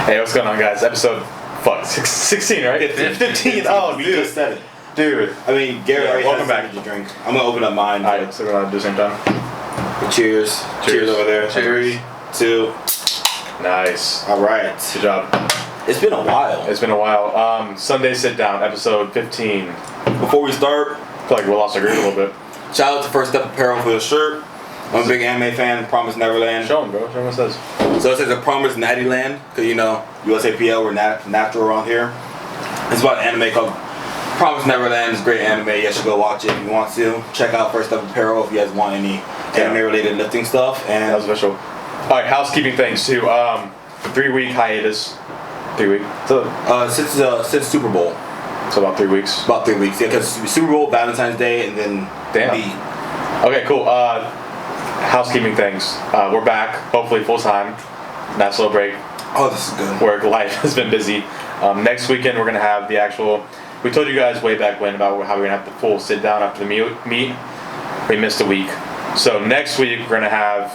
Hey, what's going on, guys? Episode 16, right? 15. Oh, We dude. just said it. Dude. I mean, Gary already welcome has back. something to drink. I'm gonna open up mine. Alright, so we're gonna do the same time. Cheers. Cheers over there. Cheers. 3, 2. Nice. All right. Good job. It's been a while. It's been a while. Sunday Sit Down, episode 15. Before we start, I feel like we lost our groove a little bit. shout out to First Step Apparel for the shirt. I'm a big anime fan. Promise Neverland. Show them, bro. Show them what it says. So it says a Promise Natty Land, because you know, USAPL, we're natural around here. It's about an anime called Promise Neverland. It's a great anime. You guys should go watch it if you want to. Check out First Step Apparel if you guys want any anime-related lifting stuff. And That was official. Alright, housekeeping things too. 3-week hiatus. 3 week. since Super Bowl. So about 3 weeks. About 3 weeks, yeah, because Super Bowl, Valentine's Day, and then Okay, cool. Housekeeping things. We're back, hopefully full time. Nice little break. Oh, this is good. Work life has been busy. Next weekend we're gonna have the actual. We told you guys way back when about how we're gonna have the full sit down after the meet. We missed a week, so next week we're gonna have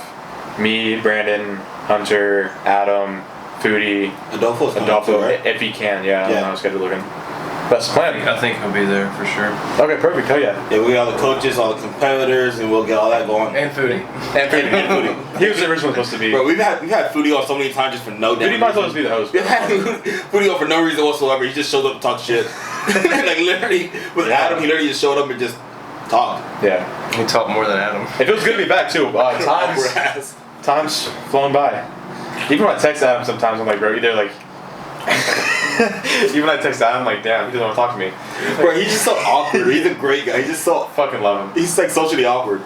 me, Brandon, Hunter, Adam, Foodie, Adolfo, right? if he can. Yeah, I don't know how his schedule looking. That's the plan. I think he'll be there for sure. Okay, perfect. Hell yeah. Yeah, we got all the coaches, all the competitors, and we'll get all that going. And Foodie. And Foodie. He was originally supposed to be. Bro, we've had Foodie on so many times just for no damn Foodie might as well reason. just be the host. We've had Foodie on for no reason whatsoever. He just showed up to talk shit. Like literally, with Adam, he literally just showed up and just talked. Yeah. He talked more than Adam. It feels good to be back too. Time's flown by. Even when I text Adam sometimes, I'm like, bro, either like. Even when I text Adam, I'm like, damn, he doesn't want to talk to me. Bro, he's just so awkward. He's a great guy. He's just so Fucking love him. He's like socially awkward.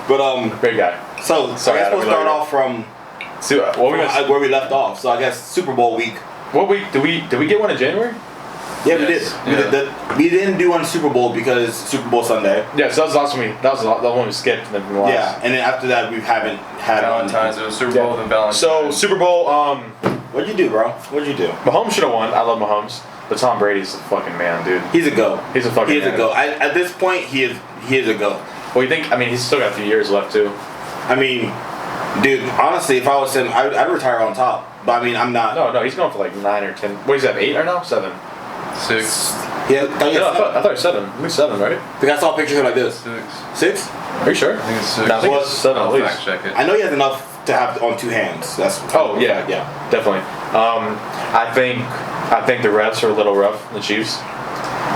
But Great guy. So Sorry, I guess Adam, we'll we love start you. off from where we left off. So I guess Super Bowl week. What week did we get one in January? Yeah, Yes. we didn't do one Super Bowl because Super Bowl Sunday. Yeah, so that was the last one. That was the one we skipped, and then from the last. Yeah, and then after that we haven't had Valentine's. It was Super Bowl and Valentine's. So Super Bowl. What'd you do, bro? What'd you do? Mahomes should have won. I love Mahomes, but Tom Brady's a fucking man, dude. He's a go. He's a fucking. He is man. a go. At this point, he is a go. Well, you think? I mean, he's still got a few years left too. I mean, dude, honestly, if I was him, I'd retire on top. But I mean, I'm not. No, he's going for like 9 or 10. What is that? 8 or no? 7. 6. Yeah, No, I thought it was 7. At least 7, right? the guy saw pictures of him like this. 6. 6? Are you sure? I think it's 6. No, I think it's 7 at I'll least. fact check it. I know he has enough to have on 2 hands. That's. Oh yeah, definitely. I think the refs are a little rough, the Chiefs.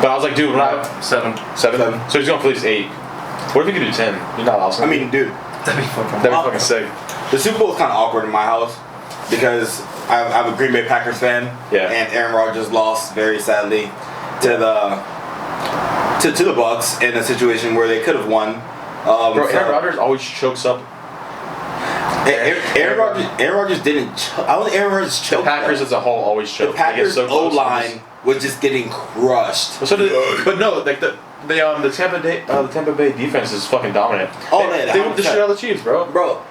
But I was like, dude, when 7. 7. So he's going for at least 8. What if he could do 10? You're not awesome. I mean, dude, That'd be fucking that'd be fucking sick. the Super Bowl is kind of awkward in my house because I'm a Green Bay Packers fan. Yeah. And Aaron Rodgers lost very sadly to the Bucks in a situation where they could have won. Bro, Aaron Rodgers always chokes up. Aaron Rodgers didn't. I don't think Aaron Rodgers choked. Packers though. as a whole always choke. The Packers O line was just getting crushed. But no, like the Tampa Bay defense is fucking dominant. Oh, they man, whipped the shit out of the Chiefs, bro. Bro,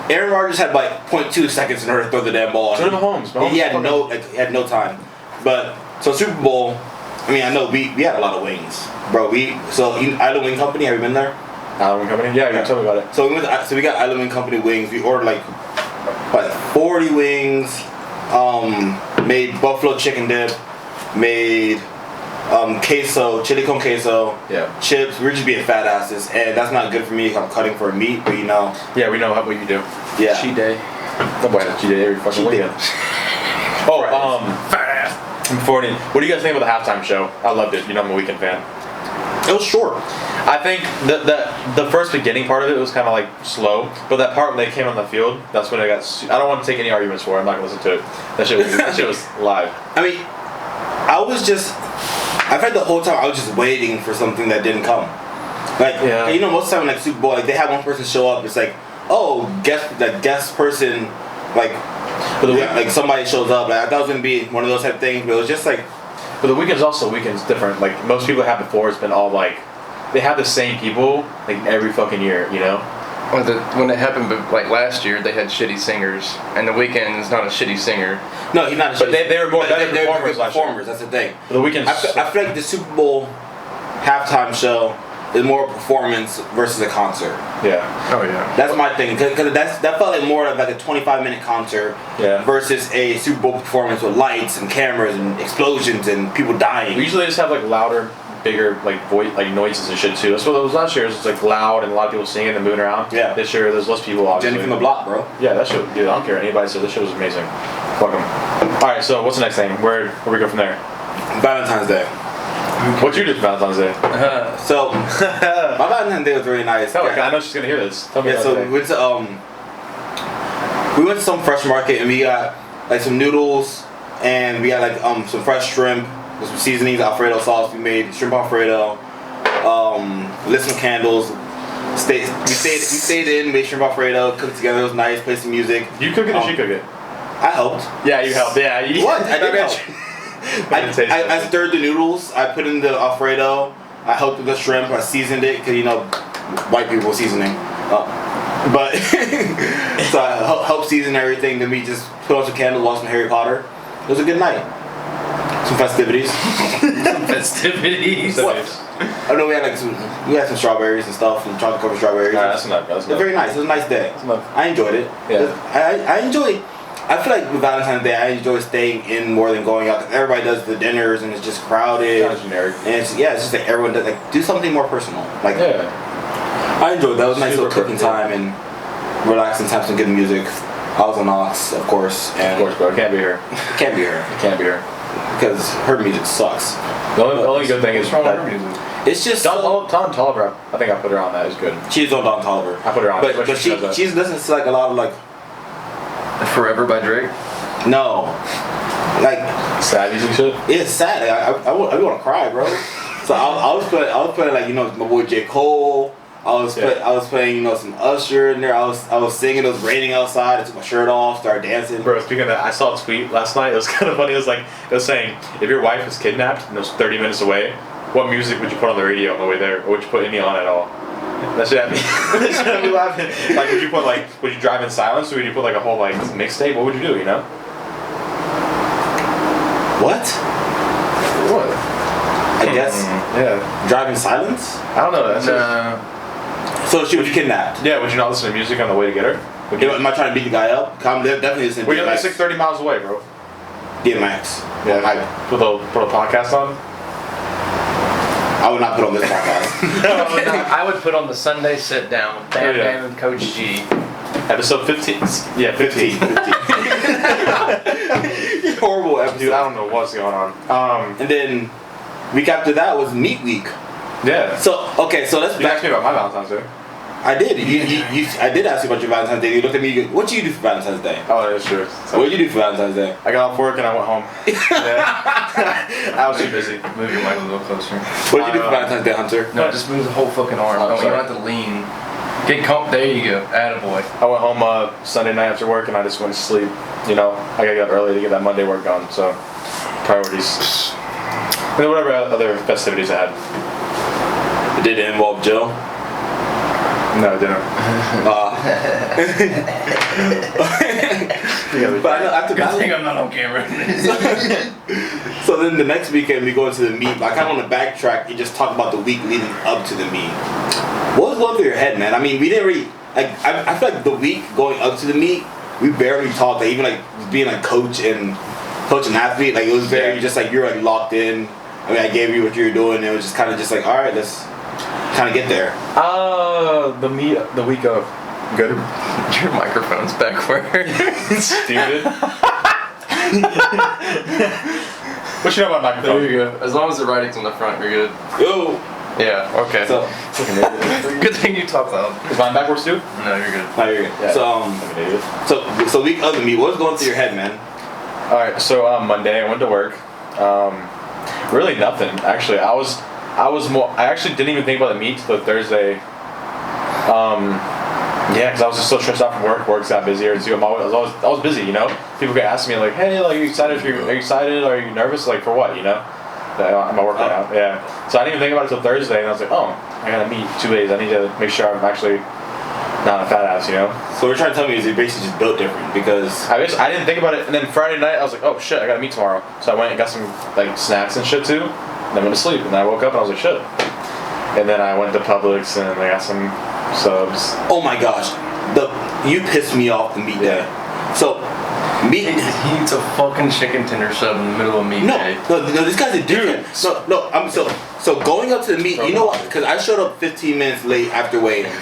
Aaron Rodgers had like 0.2 seconds in order to throw the damn ball. So did Mahomes. He had no time. But so Super Bowl. I mean, I know we had a lot of wings, bro. Island Wing Company. Have you been there? Island Wing Company. Yeah, you told me about it. So we got Island Wing Company wings. We ordered like 40 wings. Made buffalo chicken dip. Made queso, chili con queso. Yeah. Chips. We're just being fat asses, and that's not good for me if I'm cutting for meat. But you know. Yeah, we know what you do. Yeah. Cheat day. Nobody has cheat day every fucking Cheat day. weekend. Oh, fat ass. Before any, what do you guys think about the halftime show? I loved it. You know, I'm a Weekend fan. It was short. I think the first beginning part of it was kind of like slow, but that part when they came on the field, that's when I got. I don't want to take any arguments for it. I'm not gonna listen to it. That shit was live. I mean, I felt the whole time I was just waiting for something that didn't come. Like, you know, most of the time in like Super Bowl, like they have one person show up. It's like, oh, guest person, like, like somebody shows up. Like I thought it was gonna be one of those type of things, but it was just like. But the weekend's different. Like most people have before, it's been all like they have the same people like every fucking year, you know. When it happened, like last year, they had shitty singers, and the Weeknd is not a shitty singer. No, he's not. But they were more better they were performers good last year. performers. That's the thing. But the Weeknd's. I feel like the Super Bowl halftime show is more performance versus a concert. Yeah. Oh yeah. That's my thing, because that felt like more of like a 25-minute concert versus a Super Bowl performance with lights and cameras and explosions and people dying. We usually just have like louder, bigger like voice, like noises and shit too. That's what it was last year. It was like loud and a lot of people singing and moving around. Yeah. This year there's less people. Obviously. Jenny from the block, bro. Yeah, that shit. Dude, I don't care what anybody says. This shit was amazing. Fuck 'em. All right, so what's the next thing? Where we go from there? Valentine's Day. What you do for Valentine's Day? So my Valentine's Day was really nice. Tell me, I know she's gonna hear this. Tell me. Yeah, so we went to some fresh market and we got like some noodles and we got like some fresh shrimp with some seasonings, Alfredo sauce. We made shrimp Alfredo. Lit some candles. We stayed in, made shrimp Alfredo, cooked together. It was nice. Played some music. You cook it or she cook it? I helped. Yeah, you helped. Yeah. What? I did help. I stirred the noodles. I put in the Alfredo. I helped with the shrimp. I seasoned it because white people seasoning. But so I helped season everything. Then we just put on some candles, watched some Harry Potter. It was a good night. Some festivities. Festivities. What? I know we had some strawberries and stuff, and chocolate covered strawberries. That's enough. It was very nice. It was a nice day. Enough. I enjoyed it. Yeah. I feel like with Valentine's Day, I enjoy staying in more than going out. Cause everybody does the dinners and it's just crowded. Kind of generic. And it's just like everyone does do something more personal. Like I enjoyed that. It was a nice little cooking time and relaxing time, some good music. I was on Ox, of course. And of course, bro. Can't be her. Can't be her. Can't be her. Because her music sucks. The only good thing is what's wrong with that her music? It's just Don Toliver. I think I put her on that. Is good. She's on Don Toliver. I put her on. But she listens to like a lot of like Forever by Drake. no, like Sad music shit. it's sad. I want to cry, bro. So I was playing like my boy J. Cole. I was playing some Usher in there. I was singing. It was raining outside. I took my shirt off, started dancing. Bro, speaking of that, I saw a tweet last night. It was kind of funny. It was saying, if your wife is kidnapped and it was 30 minutes away, what music would you put on the radio on the way there, or would you put any on at all? That should have me. That should have me laughing. Like, would you drive in silence, or would you put like a whole like mixtape? What would you do? You know? What? I guess Yeah. drive in silence. I don't know. That's So she was kidnapped. yeah. Would you not listen to music on the way to get her? Would you? Am I trying to beat the guy up? I'm definitely listening to Well, you're like 30 miles away, bro. DMX. Yeah. Put a podcast on. I would not put on this podcast. I would put on the Sunday sit down with Bam Bam and Coach G. Episode 15. Yeah, 15. Horrible episode. Dude, I don't know what's going on. And then week after that was meat week. Yeah. So let's You asked me about my Valentine's Day. I did. I did ask you about your Valentine's Day. You looked at me. You go, what do you do for Valentine's Day? Oh, that's true. So, What did you do for Valentine's Day? I got off work and I went home. Yeah. I was too busy. Move your mic a little closer. What did you do for Valentine's Day, Hunter? No, just move the whole fucking arm. Oh, No, you sorry. don't have to lean. There you go. Attaboy. I went home Sunday night after work and I just went to sleep. You know, I gotta get up early to get that Monday work done. So, priorities. And then whatever other festivities I had. Did it involve Joe? No, it didn't. But I know after Good that. thing I'm not on camera. So then the next weekend we go into the meet. I kind of want to backtrack and just talk about the week leading up to the meet. What was going through your head, man? I mean, we didn't really like. I feel like the week going up to the meet, we barely talked. Like even like being like coach and athlete, like it was very just like you're like locked in. I mean, I gave you what you were doing. And it was just kind of just like, all right, let's kind of get there. The week of good. Your microphone's backwards. Stupid. What you know about microphone? There you go. As long as the writing's on the front, you're good. Yo. Yeah. Okay. So Good thing you talk loud. Is mine backwards too? No, you're good. now you're good. Yeah. So week of the meet. What was going through your head, man? All right. So Monday I went to work. Really nothing. Actually, I actually didn't even think about the meet till Thursday. Yeah, because I was just so stressed out from work. Work's got busier too. I was busy, you know. People get asking me like, "Hey, like, are you excited? Are you excited? Are you nervous? Like for what? You know?" Am I working out? Yeah. So I didn't even think about it till Thursday, and I was like, "Oh, I gotta meet 2 days. I need to make sure I'm actually not a fat ass," you know. So what you're trying to tell me is you're basically just built different because I didn't think about it, and then Friday night I was like, "Oh shit, I gotta meet tomorrow." So I went and got some like snacks and shit too, and then went to sleep, and then I woke up and I was like, "Shit." And then I went to Publix and I got some subs. Oh my gosh, you pissed me off the meat day. So meat. He eats a fucking chicken tender sub in the middle of meat day. No, this guy's a dude. No, I'm so going up to the meat. You know what? Because I showed up 15 minutes late after waiting.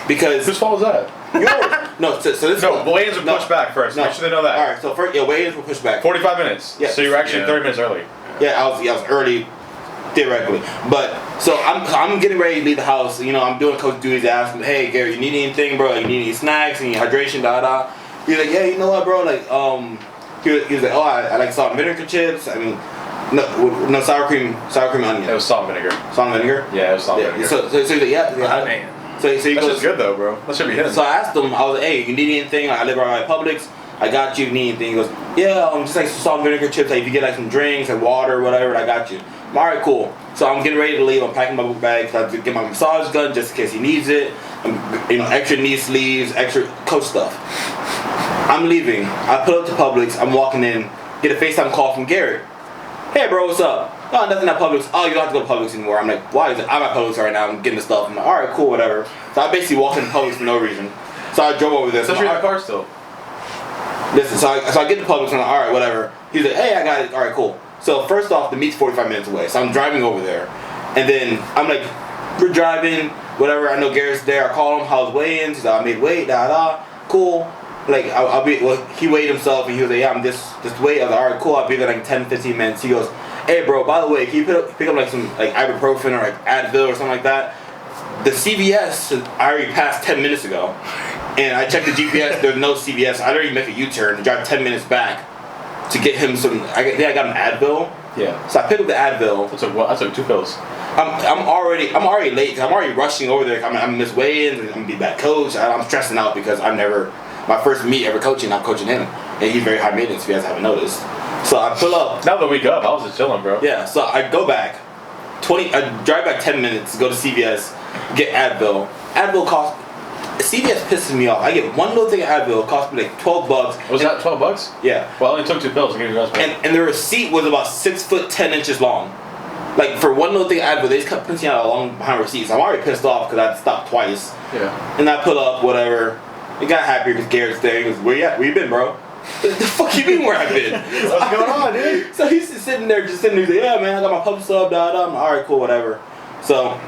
Because whose fault was that? Yours. No, so this. No, weigh-ins were pushed back first. Make sure they know that. All right, so first, weigh-ins were pushed back. 45 minutes. Yeah. So you were actually 30 minutes early. Yeah, I was early, theoretically. But so I'm getting ready to leave the house. You know, I'm doing coach duties. Asking, hey, Gary, you need anything, bro? You need any snacks? Any hydration? He's like, yeah, you know what, bro? Like, he was like, oh, I like salt and vinegar chips. I mean, no sour cream onion. It was salt and vinegar. Salt and vinegar. Yeah, it was salt and vinegar. So he's like, yeah. Man. So he That's goes, just good though, bro. That should be hitting. So I asked him, I was like, hey, you need anything? I live around my Publix. I got you. Need anything? He goes, yeah, just like some salt and vinegar chips. Like if you get like some drinks and water or whatever, I got you. I'm all right, cool. So I'm getting ready to leave. I'm packing my book bag. So I have to get my massage gun just in case he needs it. Extra knee sleeves, extra coach stuff. I'm leaving. I pull up to Publix. I'm walking in. Get a FaceTime call from Garrett. Hey, bro, what's up? Oh, nothing at Publix. Oh, you don't have to go to Publix anymore. I'm like, why? I'm at Publix right now. I'm getting the stuff. I'm like, all right, cool, whatever. So I basically walked into Publix for no reason. So I drove over there. So you're in the car still? Listen, so I get to Publix and I'm like, all right, whatever. He's like, hey, I got it. All right, cool. So first off, the meet's 45 minutes away. So I'm driving over there. And then I'm like, we're driving, whatever. I know Garrett's there. I call him, how's weigh-ins? He's like, I made weight, cool. Like, he weighed himself and he was like, yeah, I'm this weight. I was like, all right, cool. I'll be there like 10, 15 minutes. He goes, hey, bro, by the way, can you pick up like some like ibuprofen or like Advil or something like that? The CVS, I already passed 10 minutes ago. And I checked the GPS, there's no CVS. I already make a U-turn and drive 10 minutes back to get him some, I got an Advil. Yeah. So I picked up the Advil. I took 2 pills. I'm already late. I'm already rushing over there. I'm miss weigh-ins. I'm gonna be back coach. I'm stressing out because my first meet ever coaching. I'm coaching him, and he's very high maintenance. If you guys haven't noticed. So I pull up. Now the week up, I was just chilling, bro. Yeah. So I go back. I drive back 10 minutes. Go to CVS. Get Advil. Advil costs. CVS pisses me off. I get one little thing of Advil. It cost me like $12. Was that $12? Yeah. Well, I only took 2 pills. I gave you guys. And the receipt was about 6 foot 10 inches long. Like for one little thing of Advil, they just kept printing out a long behind receipts. I'm already pissed off because I had to stop twice. Yeah. And I pull up, whatever. He got happier because Garrett's there. He goes, where you at? Where you been, bro? The fuck you mean where I been? What's going on, dude? So he's just sitting there. He's like, yeah, man, I got my pub sub, I'm all right, cool, whatever. So,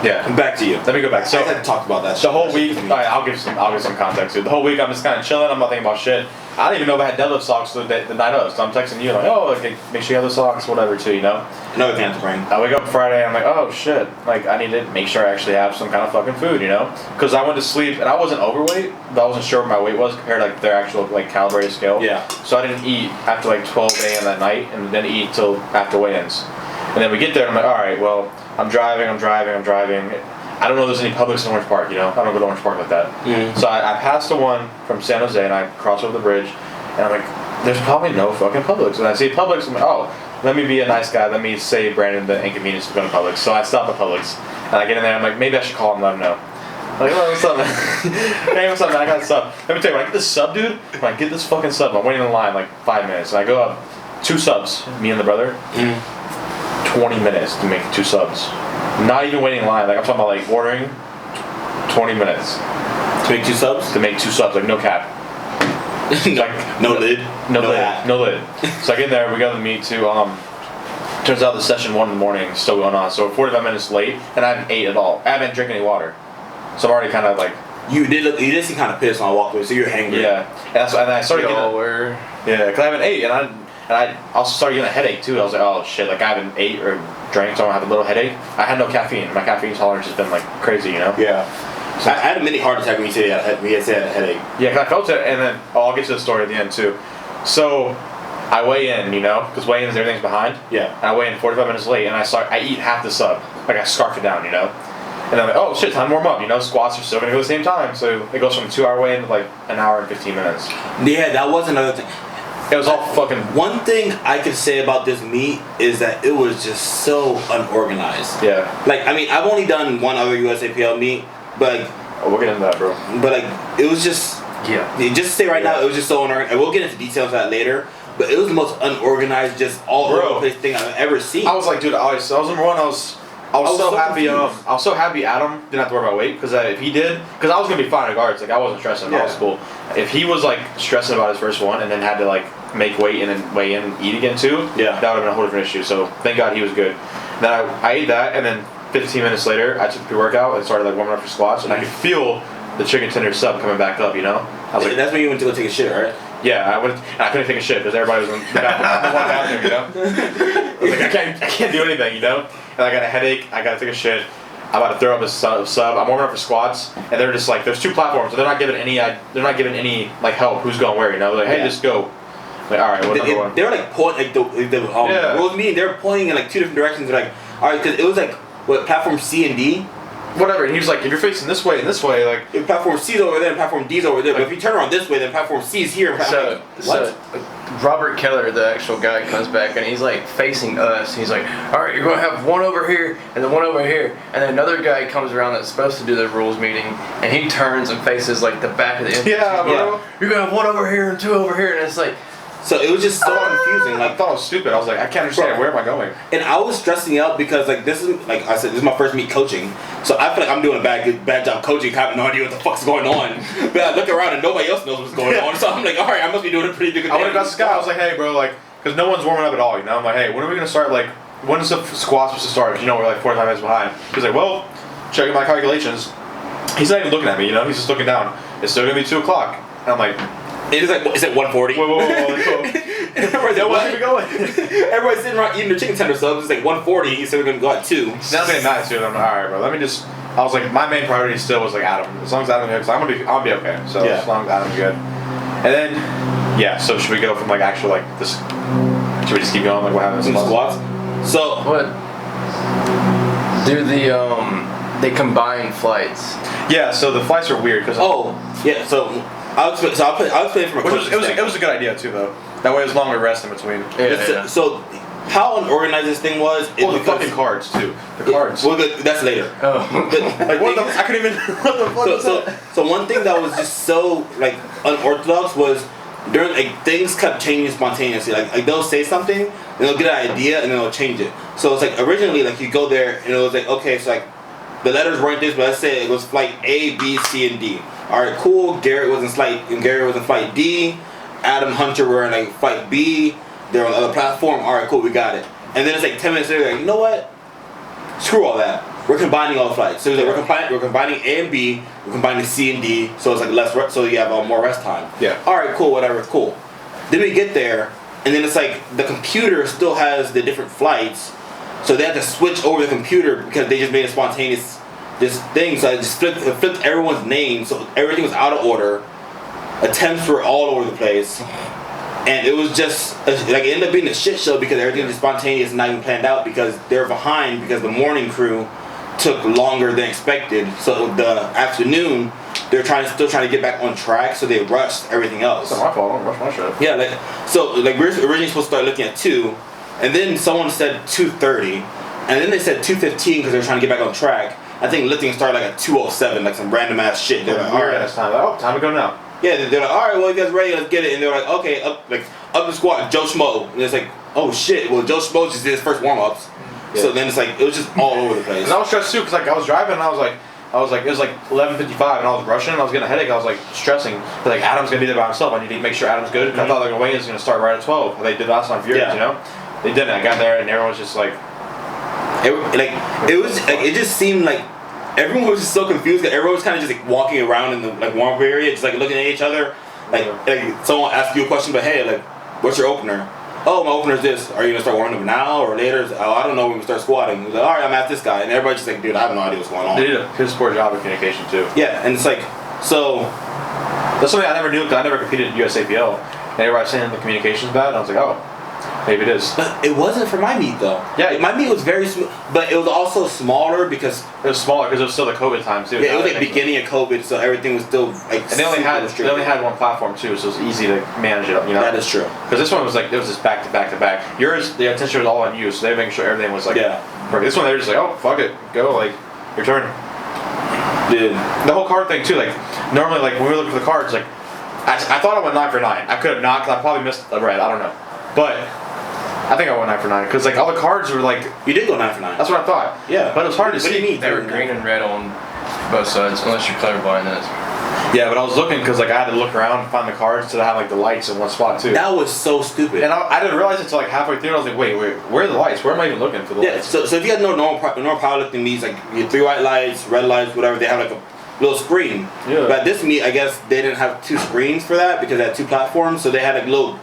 yeah. Back to you. Let me go back. So I had to talk about that. The whole week, I'll give some context here. The whole week, I'm just kind of chilling. I'm not thinking about shit. I didn't even know if I had deadlift socks the night of. So I'm texting you like, oh, okay, make sure you have the socks, whatever, too, you know. Another thing to bring. I wake up Friday. I'm like, oh shit. Like I need to make sure I actually have some kind of fucking food, you know. Because I went to sleep and I wasn't overweight, but I wasn't sure what my weight was compared to like their actual like calibrated scale. Yeah. So I didn't eat after like 12 a.m. that night, and didn't eat till after weigh-ins. And then we get there, and I'm like, all right, well, I'm driving. I don't know if there's any Publix in Orange Park, you know? I don't go to Orange Park like that. Mm-hmm. So I passed the one from San Jose and I cross over the bridge and I'm like, there's probably no fucking Publix. And I see Publix, I'm like, oh, let me be a nice guy. Let me save Brandon the inconvenience of going to Publix. So I stop at Publix and I get in there, I'm like, maybe I should call him and let him know. I'm like, oh, what's up, man? Hey, what's up, man? I got a sub. Let me tell you, when I get this sub, dude, when I get this fucking sub, I'm waiting in line like 5 minutes. And I go up, 2 subs, me and the brother. 20 minutes to make 2 subs. Not even waiting in line. Like, I'm talking about like ordering 20 minutes. To make 2 subs? To make 2 subs, like no cap. No lid. No lid. So I get in there, we go to the meet too. Turns out the session 1 in the morning is still going on. So we're 45 minutes late, and I haven't ate at all. I haven't drank any water. So I'm already kind of like... You did seem kind of pissed when I walked away, so you're hangry. Yeah. And I started getting... Yeah, because I haven't ate, and I also started getting a headache too. I was like, oh shit, like I haven't ate or drank, so I have a little headache. I had no caffeine. My caffeine tolerance has been like crazy, you know? Yeah. So I had a mini heart attack when you said you had a headache. Yeah, because I felt it, and then I'll get to the story at the end too. So I weigh in, you know, because weigh-ins, everything's behind. Yeah. And I weigh in 45 minutes late, and I eat half the sub. Like I scarf it down, you know? And I'm like, oh shit, time to warm up, you know? Squats are still going to go at the same time. So it goes from a 2-hour weigh-in to like an hour and 15 minutes. Yeah, that was another thing. It was all fucking... One thing I could say about this meet is that it was just so unorganized. Yeah. Like, I mean, I've only done one other USAPL meet, but like... Oh, we'll get into that, bro. But like, it was just... Yeah. Just to say right now, it was just so unorganized. We'll get into details of that later, but it was the most unorganized, just all over the place thing I've ever seen. I was like, dude, I was number one, I was I was so happy. confused. I was so happy Adam didn't have to worry about weight because if he did, because I was gonna be fine in guards. Like I wasn't stressing. I was cool. If he was like stressing about his first one and then had to like make weight and then weigh in and eat again too, that would have been a whole different issue. So thank God he was good. Then I ate that, and then 15 minutes later I took the pre-workout and started like warming up for squats, and I could feel the chicken tender sub coming back up. You know, I was like, that's when you went to go take a shit, right? Yeah, I went. And I couldn't take a shit because everybody was in the bathroom. You know, I was like, I can't do anything. You know, and I got a headache. I gotta take a shit. I'm about to throw up a sub. I'm warming up for squats, and they're just like, there's 2 platforms, so they're not giving any like help who's going where. You know, they're like, hey, just go. Like, all right, what number one? They were like pointing like the rules meeting. They were pointing in like 2 different directions. They're like, all right, because it was like what platform C and D. Whatever. And he was like, if you're facing this way and this way, like if platform C's over there and platform D's over there, but if you turn around this way, then platform C's here. So Robert Keller, the actual guy, comes back and he's like facing us. He's like, all right, you're gonna have one over here and then one over here, and then another guy comes around that's supposed to do the rules meeting, and he turns and faces like the back of the entrance. Yeah, bro. You're gonna have one over here and 2 over here, and it's like. So it was just so confusing. Like, I thought it was stupid. I was like, I can't understand. Where am I going? And I was stressing out because like this is like I said, this is my first meet coaching. So I feel like I'm doing a bad job coaching. I have no idea what the fuck's going on. But I look around and nobody else knows what's going on. So I'm like, all right, I must be doing a pretty good. I went across the sky. I was like, hey, bro, like, because no one's warming up at all. You know, I'm like, hey, when are we gonna start? Like, when is the squat supposed to start? You know, we're like 45 minutes behind. He's like, well, checking my calculations. He's not even looking at me. You know, he's just looking down. It's still gonna be 2 o'clock. And I'm like. It's like, is it 1:40? Whoa. Everybody's like, Where's we going? Everybody's sitting around eating their chicken tender subs. It's like 1:40. He said we're gonna go at 2. Now I'm getting mad too. And I'm like, all right, bro. Let me just. I was like, my main priority still was like Adam. As long as Adam's good, because I'll be okay. So as long as Adam's good. And then, so should we go from like actual like this? Should we just keep going? Like what happens? Some squats. So what? Do they combine flights? Yeah. So the flights are weird because. So. I'll explain from a coach's it was a good idea too though. That way there's longer rest in between. Yeah. So how unorganized this thing was. The fucking cards too. The cards. Well, that's later. Oh. Like what the? I couldn't even. What the fuck? So one thing that was just so like unorthodox was during like things kept changing spontaneously. Like they'll say something and they'll get an idea and then they'll change it. So it's like originally like you go there and it was like okay, so like the letters weren't this, but let's say it was flight A, B, C, and D. Alright, cool. Garrett was in flight D. Adam Hunter were in like flight B. They're on the other platform. Alright, cool, we got it. And then it's like 10 minutes later, like, you know what? Screw all that. We're combining all the flights. So it's like we're combining A and B, we're combining C and D, so it's like less so you have more rest time. Yeah. Alright, cool, whatever, cool. Then we get there, and then it's like the computer still has the different flights, so they have to switch over the computer because they just made a spontaneous this thing, so I just flipped everyone's name, so everything was out of order. Attempts were all over the place, and it was just like it ended up being a shit show because everything was spontaneous and not even planned out because they're behind because the morning crew took longer than expected. So the afternoon they're still trying to get back on track, so they rushed everything else. It's not my fault. I don't rush my shit. Yeah, we were originally supposed to start looking at 2, and then someone said 2:30, and then they said 2:15 because they were trying to get back on track. I think lifting started like at 2:07, like some random ass shit. They're like, weird ass time. Like, time to go now. Yeah, they're like, all right, well, you guys ready? Let's get it. And they're like, okay, up the squat, Joe Schmo. And it's like, oh shit, well, Joe Schmo just did his first warm ups. Yeah. So then it's like it was just all over the place. And I was stressed too because like I was driving and I was like it was like 11:55 and I was rushing and I was getting a headache. I was like stressing. But, like Adam's gonna be there by himself. I need to make sure Adam's good. I thought like the weigh-in was gonna start right at 12. They did last time for years, you know. They didn't. I got there and everyone was just like, it just seemed like. Everyone was just so confused because everyone was kind of just like walking around in the like warm area, just like looking at each other. Like someone asked you a question, but hey, like, what's your opener? Oh, my opener's this. Are you gonna start warming up now or later? Oh, I don't know when we start squatting. He's like, all right, I'm at this guy, and everybody's just like, dude, I have no idea what's going on. They did a piss poor job of communication too. Yeah, and it's like, so that's something I never knew because I never competed in USAPL. And everybody was saying the communication's bad, and I was like, oh. Maybe it is. But it wasn't for my meet though. Yeah, my meet was very smooth, but it was also smaller because it was smaller because it was still the COVID time too. Yeah, it was like beginning of COVID, so everything was still like. And they only had one platform too, so it was easy to manage it. You know. That is true. Because this one was like it was just back to back to back. Yours, the attention was all on you, so they were making sure everything was like. Yeah. Perfect. This one they were just like, oh fuck it, go like, your turn. Dude. The whole card thing too, like normally like when we were looking for the cards, like I thought I went 9 for 9. I could have not, because I probably missed a red. I don't know, but. I think I went 9 for 9 because like all the cards were like. You did go 9 for 9. That's what I thought. Yeah, but it was hard to what see. Do you mean? They were green and red on both sides, unless you're colorblind. Yeah, but I was looking because like I had to look around and find the cards to have like the lights in one spot too. That was so stupid. And I didn't realize it until like halfway through. I was like, wait, where are the lights? Where am I even looking for the lights? So if you had normal powerlifting meets, like your 3 white lights, red lights, whatever, they have like a little screen. Yeah. But at this meet, I guess they didn't have 2 screens for that because they had 2 platforms, so they had like little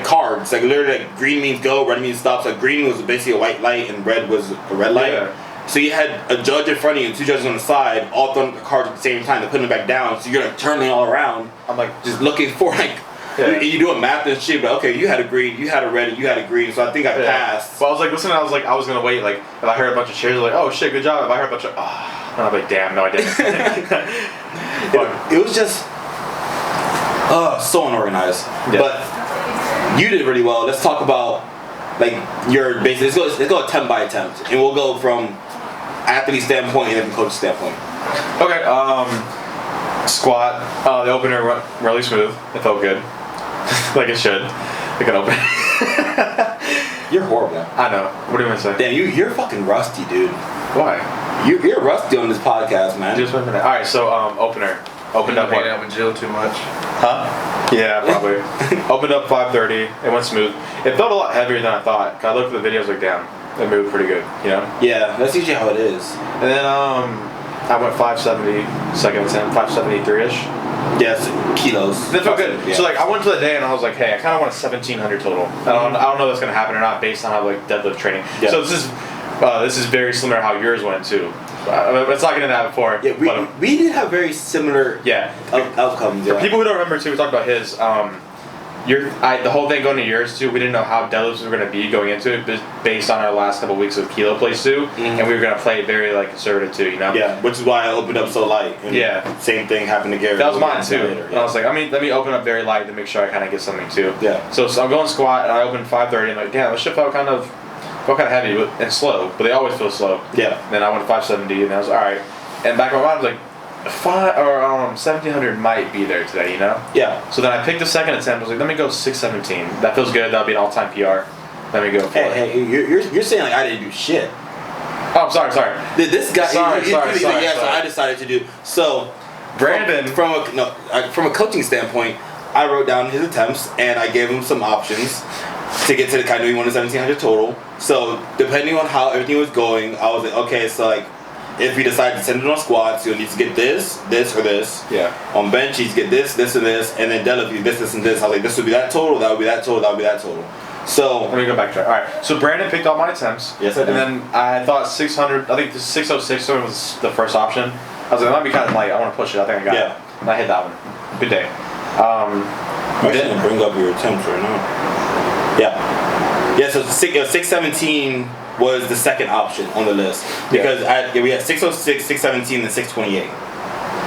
cards, like literally like green means go, red means stop. So green was basically a white light and red was a red light. Yeah. So you had a judge in front of you and 2 judges on the side, all throwing the cards at the same time. They're putting them back down, so you're like turning all around. I'm like just looking for like. Yeah. You doing math and shit, but okay, you had a green, you had a red, and you had a green, so I think I passed. Well, I was like, listen, I was gonna wait. Like, if I heard a bunch of cheers, I was like, oh shit, good job. If I heard a bunch of, and I'm like, damn, no, I didn't. it was just, so unorganized. Yeah. But you did really well. Let's talk about like your basic. Let's go attempt by attempt, and we'll go from athlete standpoint and then from coach standpoint. Okay. Squat. The opener went really smooth. It felt good, like it should. It can open. You're horrible. I know. What do you want to say? Damn, you're fucking rusty, dude. Why? You're rusty on this podcast, man. Just 1 minute. All right. So opener. Opened up. Hanging out with Jill too much. Huh? Yeah, probably. Opened up 5:30. It went smooth. It felt a lot heavier than I thought. I looked at the videos like, damn, it moved pretty good. You know? Yeah, that's usually how it is. And then I went 570, second attempt, 573-ish. Yes, kilos. It felt good. Yeah. So like I went to the day and I was like, hey, I kind of want a 1700 total. I don't know if that's gonna happen or not based on how like deadlift training. Yeah. So this is very similar to how yours went too. Let's not get into that before. Yeah, we did have very similar outcomes. For people who don't remember too, we talked about his. The whole thing going to yours too, we didn't know how deadlifts were going to be going into it based on our last couple of weeks of kilo plays too, and we were going to play very like conservative too, you know? Yeah, which is why I opened up so light. And same thing happened to Gary. That was mine too. Later, and I was like, let me open up very light to make sure I kind of get something too. Yeah. So I'm going squat and I opened 530 and I'm like, damn, this shit felt kind of heavy and slow, but they always feel slow. Yeah. And then I went 570 and I was all right. And back in my mind I was like, 1700 might be there today, you know? Yeah. So then I picked the second attempt. I was like, let me go 617. That feels good. That'll be an all-time PR. Let me go for it. Hey, you're saying like I didn't do shit. Oh, I'm sorry. This guy. Sorry. So I decided to do so. Brandon. From a coaching standpoint, I wrote down his attempts and I gave him some options to get to the kind of he wanted 1700 total. So depending on how everything was going, I was like, okay, so like. If he decides to send it on squats, he'll need to get this, or this. Yeah. On bench, he's get this, and this, and then deadlift, this, and this. I was like, this would be that total, that would be that total, that would be that total. So let me go back to it. All right. So Brandon picked all my attempts. Yes, I did. And then I thought 600. I think the 606 was the first option. I was like, it might be kind of light. I want to push it. I think I got it. And I hit that one. Good day. I'm just gonna bring up your attempts right now. Yeah. So 617. Was the second option on the list because we had 606, 617, and 628.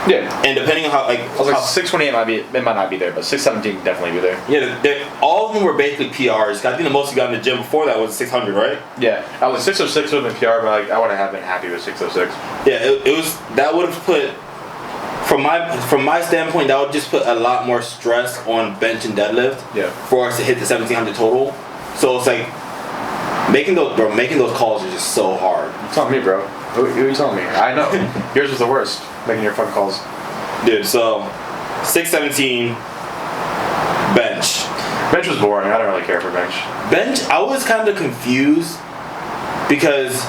Yeah, and depending on how I was like 628 might not be there, but 617 definitely be there. Yeah, all of them were basically PRs. I think the most you got in the gym before that was 600, right? Yeah, I was 606 would have been PR, but like I wouldn't have been happy with 606. Yeah, it was that would have put from my standpoint that would just put a lot more stress on bench and deadlift. Yeah, for us to hit the 1700 total. So it's like. Making those calls is just so hard. It's on me, bro. Who are you telling me? I know. Yours was the worst, making your fucking calls. Dude, so 617 bench. Bench was boring. I don't really care for bench. Bench, I was kind of confused because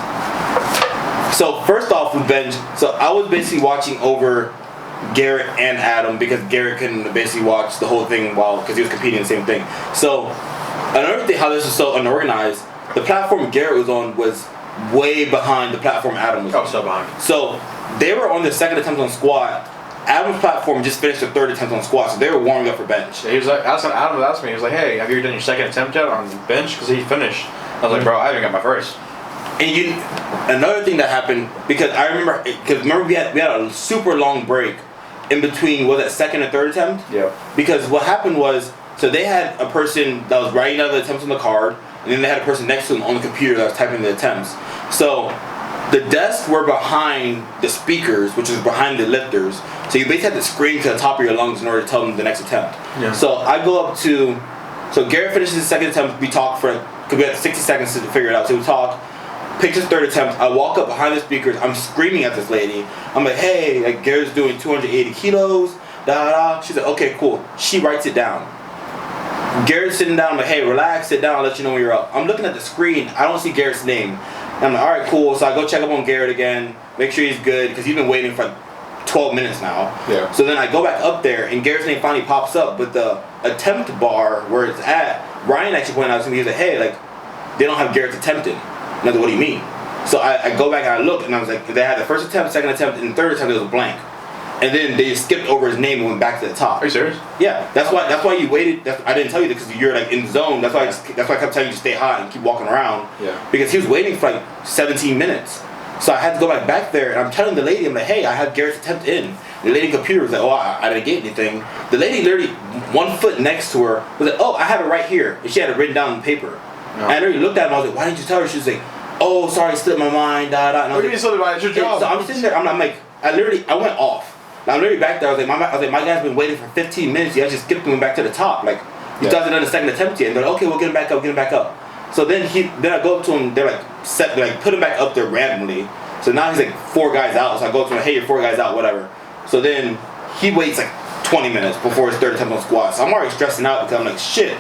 so first off with bench, so I was basically watching over Garrett and Adam because Garrett couldn't basically watch the whole thing because he was competing in the same thing. So another thing how this is so unorganized. The platform Garrett was on was way behind the platform Adam was on. Oh, so behind. So they were on their second attempt on squat. Adam's platform just finished their third attempt on squat, so they were warming up for bench. Yeah, he was like, Adam was asking me, he was like, hey, have you done your second attempt yet on bench? Because he finished. I was like, bro, I haven't got my first. And another thing that happened, because we had a super long break in between, was that second and third attempt? Yeah. Because what happened was, so they had a person that was writing out the attempts on the card, and then they had a person next to them on the computer that was typing the attempts. So the desks were behind the speakers, which was behind the lifters. So you basically had to scream to the top of your lungs in order to tell them the next attempt. Yeah. So I go up to So Garrett finishes his second attempt. We talk for, because we had 60 seconds to figure it out. So we talk. Picks his third attempt. I walk up behind the speakers. I'm screaming at this lady. I'm like, hey, like Garrett's doing 280 kilos. Da da. She's like, okay, cool. She writes it down. Garrett's sitting down. I'm like, hey, relax, sit down. I'll let you know when you're up. I'm looking at the screen. I don't see Garrett's name. And I'm like, all right, cool. So I go check up on Garrett again. Make sure he's good because he's been waiting for like 12 minutes now. Yeah. So then I go back up there and Garrett's name finally pops up, but the attempt bar where it's at, Ryan actually pointed out to me. He's like, hey, like they don't have Garrett's attempted. And I was like, what do you mean? So I go back and I look and I was like, they had the first attempt, second attempt, and the third attempt it was a blank. And then they skipped over his name and went back to the top. Are you serious? Yeah, that's why you waited. I didn't tell you that because you're like in zone. That's why I kept telling you to stay hot and keep walking around. Yeah. Because he was waiting for like 17 minutes. So I had to go back there and I'm telling the lady, I'm like, hey, I have Garrett's attempt in. The lady computer was like, oh, I didn't get anything. The lady literally 1 foot next to her was like, oh, I have it right here. And she had it written down on paper. No. And I literally looked at her and I was like, why didn't you tell her? She was like, oh, sorry, slipped my mind, da da. What do you mean slipped my mind? It's your job. So I'm sitting there, I'm like, I went off. I'm literally back there. I was like, my guy's been waiting for 15 minutes. You guys just skipped him back to the top. Like, he doesn't done the second attempt yet. And they're like, okay, we'll get him back up, So then I go up to him. They're like put him back up there randomly. So now he's like 4 guys out. So I go up to him, hey, you're 4 guys out, whatever. So then he waits like 20 minutes before his third attempt on squat. So I'm already stressing out because I'm like, shit.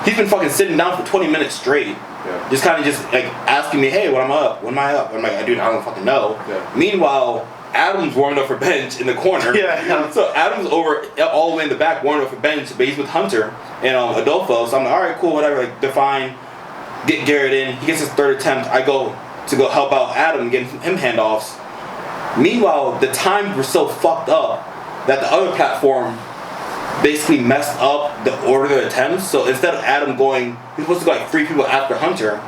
He's been fucking sitting down for 20 minutes straight. Yeah. Just kind of just like asking me, hey, when am I up? When am I up? I'm like, dude, I don't fucking know. Yeah. Meanwhile, Adam's warming up for bench in the corner. Yeah. So Adam's over all the way in the back warming up for bench, but he's with Hunter and Adolfo. So I'm like, all right, cool, whatever. Like, they're fine. Get Garrett in. He gets his third attempt. I go to go help out Adam, getting him handoffs. Meanwhile, the times were so fucked up that the other platform basically messed up the order of the attempts. So instead of Adam going, he's supposed to go like 3 people after Hunter.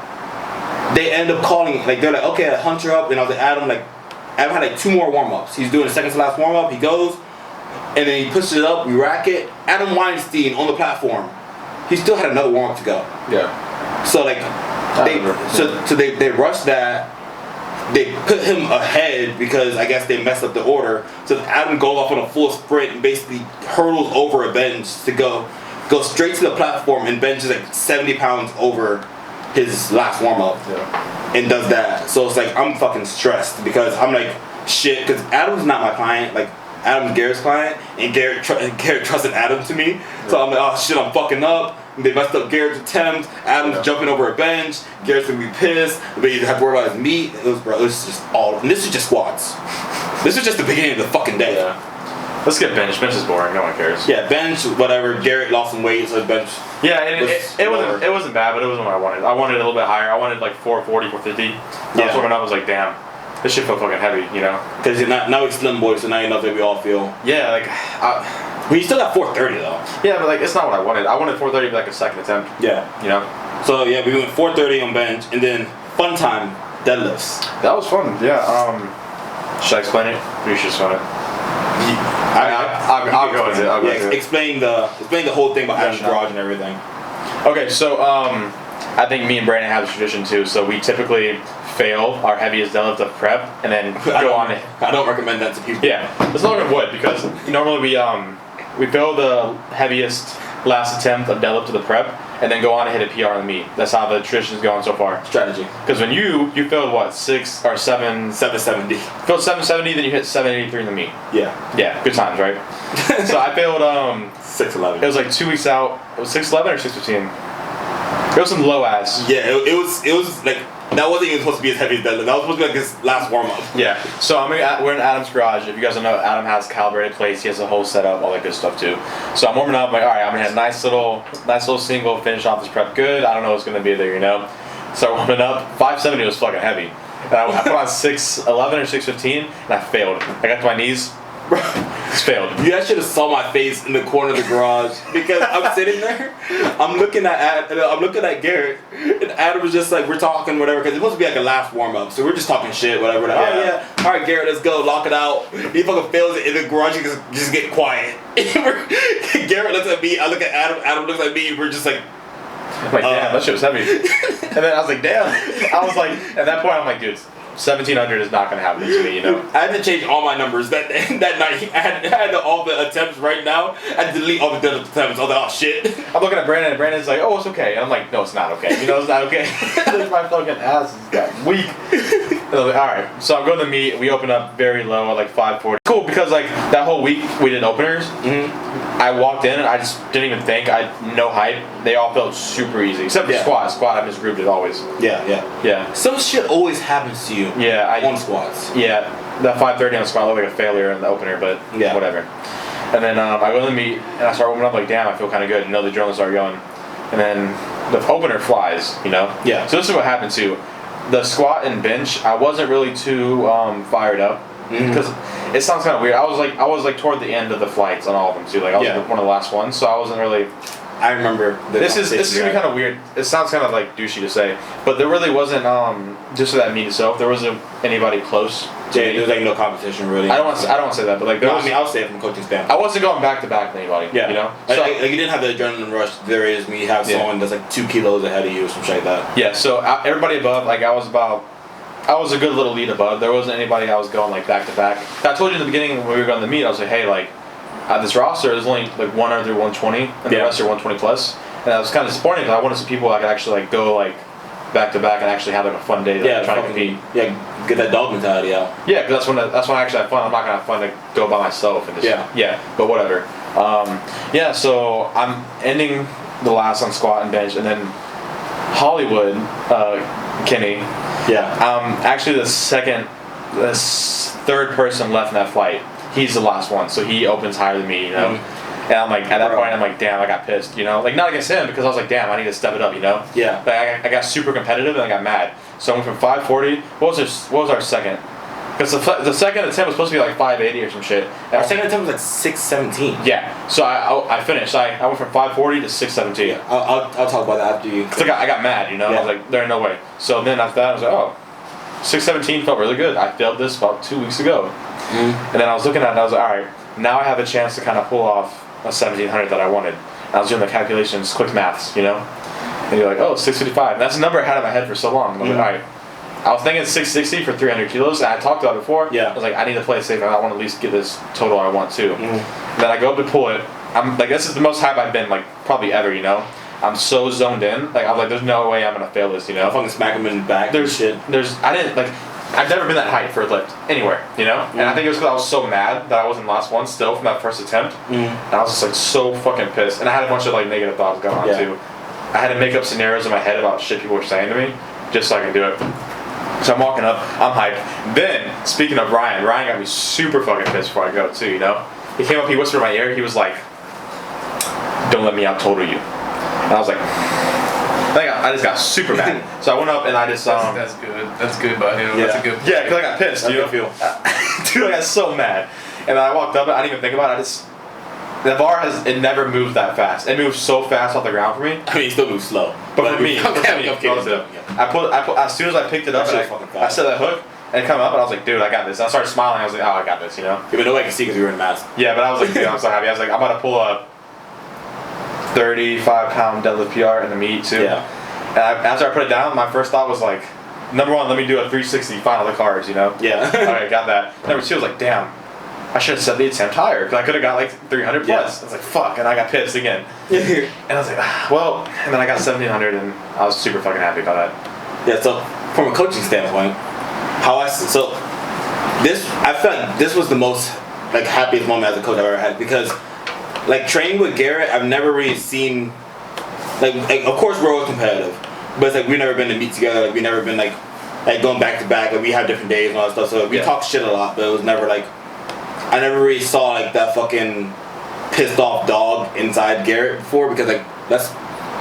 They end up calling, like they're like, okay, Hunter up, and I was like, Adam had like 2 more warm-ups. He's doing the second to last warm-up, he goes, and then he pushes it up, we rack it. Adam Weinstein on the platform. He still had another warm-up to go. Yeah. So like, they rushed that. They put him ahead because I guess they messed up the order. So Adam goes off on a full sprint and basically hurdles over a bench to go straight to the platform and benches like 70 pounds over his last warm-up. Yeah. And does that. So it's like, I'm fucking stressed because I'm like, shit, because Adam's not my client. Like, Adam's Garrett's client, and Garrett trusted Adam to me. Yeah. So I'm like, oh shit, I'm fucking up. They messed up Garrett's attempt. Adam's jumping over a bench. Garrett's gonna be pissed. But you have to worry about his meat. It was just all. And this is just squats. This is just the beginning of the fucking day. Yeah. Let's get bench. Bench is boring. No one cares. Yeah, bench, whatever. Garrett lost some weight, so his bench. Yeah, it wasn't bad, but it wasn't what I wanted. I wanted a little bit higher. I wanted like 440, 450. So I was warming up. I was like, damn, this shit felt fucking heavy, you know? Because now he's slim boy, so now you know that we all feel. Yeah, like. Well, you still got 430 though. Yeah, but like it's not what I wanted. I wanted 430 to be like a second attempt. Yeah. You know? So yeah, we went 430 on bench and then fun time deadlifts. That was fun, yeah. Should I explain it? Or you should explain it? I'll go into it. Explain the whole thing about Adam's garage and everything. Okay, so I think me and Brandon have this tradition too. So we typically fail our heaviest deadlift of prep and then go on. I don't recommend that to people. Yeah, it's not gonna would because normally we fail the heaviest last attempt of deadlift to the prep and then go on and hit a PR on the meet. That's how the tradition's gone so far. Strategy. Because when you failed what 770. Failed 770, then you hit 783 in the meet. Yeah. Yeah, good times, right? So I failed 611. It was like 2 weeks out. It was 611 or 615. It was some low ass. Yeah, it was like that wasn't even supposed to be his heaviest deadlift. That was supposed to be like his last warm up. Yeah. So we're in Adam's garage. If you guys don't know, Adam has calibrated plates. He has a whole setup, all that good stuff too. So I'm warming up. I'm like, all right, I'm gonna hit a nice little single, finish off this prep good. I don't know what's gonna be there, you know. So warming up. 570 was fucking heavy. And I put on 611 or 615, and I failed. I got to my knees. It's failed. You guys should have saw my face in the corner of the garage because I'm sitting there. I'm looking at Garrett, and Adam was just like, we're talking whatever because it's supposed to be like a last warm up, so we're just talking shit whatever. Like, oh yeah, all right, Garrett, let's go, lock it out. He fucking fails it in the garage. He just get quiet. Garrett looks at me. I look at Adam. Adam looks at me. We're just like. I'm like, damn, that shit was heavy. And then I was like, damn. I was like, at that point, I'm like, dude, 1700 is not gonna happen to me, you know. I had to change all my numbers that night. I had all the attempts right now. I had to delete all the dead attempts. I was like, oh shit. I'm looking at Brandon, and Brandon's like, oh, it's okay. And I'm like, no, it's not okay. You know, it's not okay. Like, my fucking ass is got weak. And I was like, all right. So I'm going to meet. We open up very low at like 5:40. Cool, because like that whole week we did openers. Mm-hmm. I walked in and I just didn't even think. I no hype. They all felt super easy, except for squat. Squat, I misgrouped it always. Yeah. Some shit always happens to you. Yeah, on squats. Yeah, that 5:30 on the squat looked like a failure in the opener, but whatever. And then I go to the meet and I start warming up like, damn, I feel kind of good. You know, the adrenaline started going, and then the opener flies. You know. Yeah. So this is what happened too. The squat and bench, I wasn't really too fired up because it sounds kind of weird. I was like toward the end of the flights on all of them too. Like I was one of the last ones, so I wasn't really. I remember. This is gonna be kind of weird. It sounds kind of like douchey to say, but there really wasn't just for that meet itself. There wasn't anybody close. There was like no competition really. I don't want to say that, but like I mean, I'll say it from a coaching standpoint. I wasn't going back to back with anybody. Yeah, you know. So like you didn't have the adrenaline rush there is when you have someone that's like 2 kilos ahead of you or something like that. Yeah. So everybody above, like I was a good little lead above. There wasn't anybody I was going like back to back. I told you in the beginning when we were going to meet, I was like, hey, like this roster is only like 100 through 120, and the rest are 120 plus. And I was kind of disappointed because I wanted some people that could actually like go like back to back and actually have like a fun day trying to compete. Yeah, get that dog mentality out. Yeah, because that's when I actually have fun. I'm not gonna have fun to go by myself and just but whatever. So I'm ending the last on squat and bench, and then Hollywood, Kenny. Yeah. Actually the third person left in that flight. He's the last one, so he opens higher than me, you know. And I'm like, at that point, I'm like, damn, I got pissed, you know? Like, not against him, because I was like, damn, I need to step it up, you know? Yeah. But I got super competitive, and I got mad. So I went from 540, what was our second? Because the second attempt was supposed to be like 580 or some shit. And our second attempt was like 617. Yeah. So I finished. I went from 540 to 617. Yeah. I'll talk about that after you. Because I got mad, you know? I was like, there ain't no way. So then after that, I was like, oh, 617 felt really good. I failed this about 2 weeks ago. And then I was looking at it, and I was like, all right, now I have a chance to kind of pull off a 1700 that I wanted. And I was doing the calculations, quick maths, you know? And you're like, oh, 655. And that's a number I had in my head for so long. I was like, all right. I was thinking 660 for 300 kilos, and I talked about it before. Yeah. I was like, I need to play it safe. I want to at least get this total I want to. And then I go up to pull it. I'm like, this is the most hype I've been, like, probably ever, you know? I'm so zoned in. Like, I'm like, there's no way I'm going to fail this, you know? I'll fucking smack him in the back. I've never been that hyped for a lift anywhere, you know? And I think it was because I was so mad that I wasn't the last one still from that first attempt. And I was just like so fucking pissed. And I had a bunch of like negative thoughts going on too. I had to make up scenarios in my head about shit people were saying to me just so I could do it. So I'm walking up, I'm hyped. Then, speaking of Ryan got me super fucking pissed before I go too, you know? He came up, he whispered in my ear, he was like, don't let me out total you. And I was like, I just got super mad. So I went up and I just that's good. That's good by him. Yeah. That's a good play. Yeah, because I got pissed, dude. Dude, I got so mad. And then I walked up, I didn't even think about it. The bar it never moved that fast. It moved so fast off the ground for me. I mean, it still moves slow. But for me, I put as soon as I picked it up, I set that hook and it come up, and I was like, dude, I got this. And I started smiling. I was like, oh, I got this, you know. Yeah, but nobody can see because we were in a mask. Yeah, but I was like, dude, I'm so happy. I was like, I'm about to pull a 35-pound deadlift PR in the meet too. Yeah. And after I put it down, my first thought was like, number one, let me do a 360 final the cards, you know? Yeah. Alright, got that. Number two, I was like, damn, I should have set the attempt higher, because I could have got like 300 plus. I was like, fuck, and I got pissed again. And I was like, well, and then I got 1700, and I was super fucking happy about that. Yeah, so from a coaching standpoint, I felt like this was the most like happiest moment as a coach I've ever had, because like training with Garrett, I've never really seen like of course we're always competitive, but it's like we've never been to meet together, like we've never been like going back to back, like we have different days and all that stuff, so we talk shit a lot, but it was never like I never really saw like that fucking pissed off dog inside Garrett before, because like that's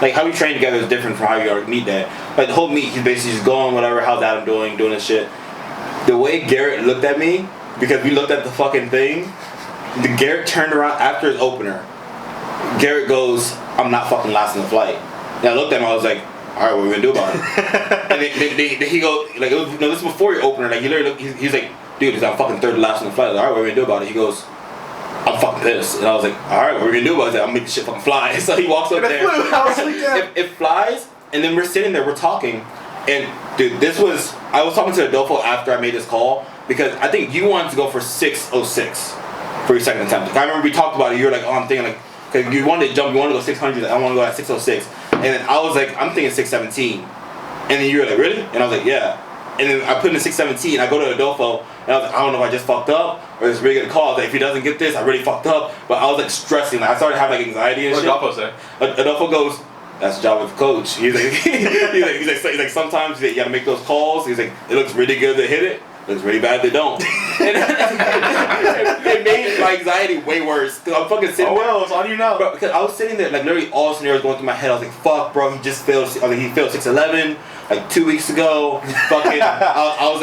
like how we train together is different from how we are meet day. Like the whole meet, he's basically just going whatever, how's Adam doing this shit. The way Garrett looked at me, because we looked at the fucking thing, Garrett turned around after his opener. Garrett goes, I'm not fucking last in the flight. And I looked at him, I was like, all right, what are we gonna do about it? And then he goes, like, it was, no, this is before your opener. Like, he literally looked, he's like, dude, I'm fucking third to last in the flight. I was like, all right, what are we gonna do about it? He goes, I'm fucking pissed. And I was like, all right, what are we gonna do about it? I'm gonna make this shit fucking fly. So he walks up there. It flies, and then we're sitting there, we're talking, And dude, I was talking to Adolfo after I made this call because I think you wanted to go for 606 for your second attempt. I remember we talked about it. You were like, oh, I'm thinking like, cause you wanted to jump, you want to go 600. I want to go at 606. And then I was like, I'm thinking 617. And then you were like, really? And I was like, yeah. And then I put in 617. I go to Adolfo, and I was like, I don't know if I just fucked up or it's really gonna call. I was like, if he doesn't get this, I really fucked up. But I was like stressing. Like, I started having like anxiety and shit. What Adolfo say? Adolfo goes, that's the job of the coach. He's like, he's like sometimes you gotta make those calls. He's like, it looks really good to hit it. It looks really bad they don't. And it made my anxiety way worse. Cause I'm fucking sitting there. Oh well, it's on you now. Bro, because I was sitting there, like literally all scenarios going through my head. I was like, fuck, bro, he just failed. I was like, he failed 611 like 2 weeks ago. Fucking, I was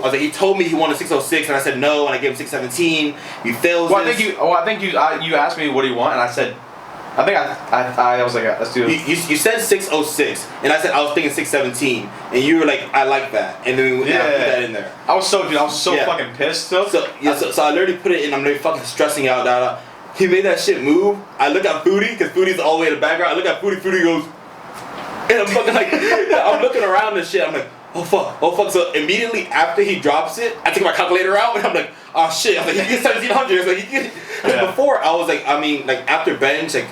like, he told me he wanted 606, and I said no, and I gave him 617. He fails. Well, this. I think you asked me what do you want, and I said, I was like, let's do it. You said 606, and I said I was thinking 617, and you were like, I like that, and then I put that in there. I was so fucking pissed still. So I literally put it in. I'm literally fucking stressing out. He made that shit move. I look at Foodie, because Foodie's all the way in the background. I look at Foodie. Foodie goes, and I'm fucking like, I'm looking around and shit. I'm like, oh fuck. So immediately after he drops it, I take my calculator out, and I'm like, oh shit. I was like, he gets 1700. I was like, he gets. Before I was like, I mean, like after bench, like.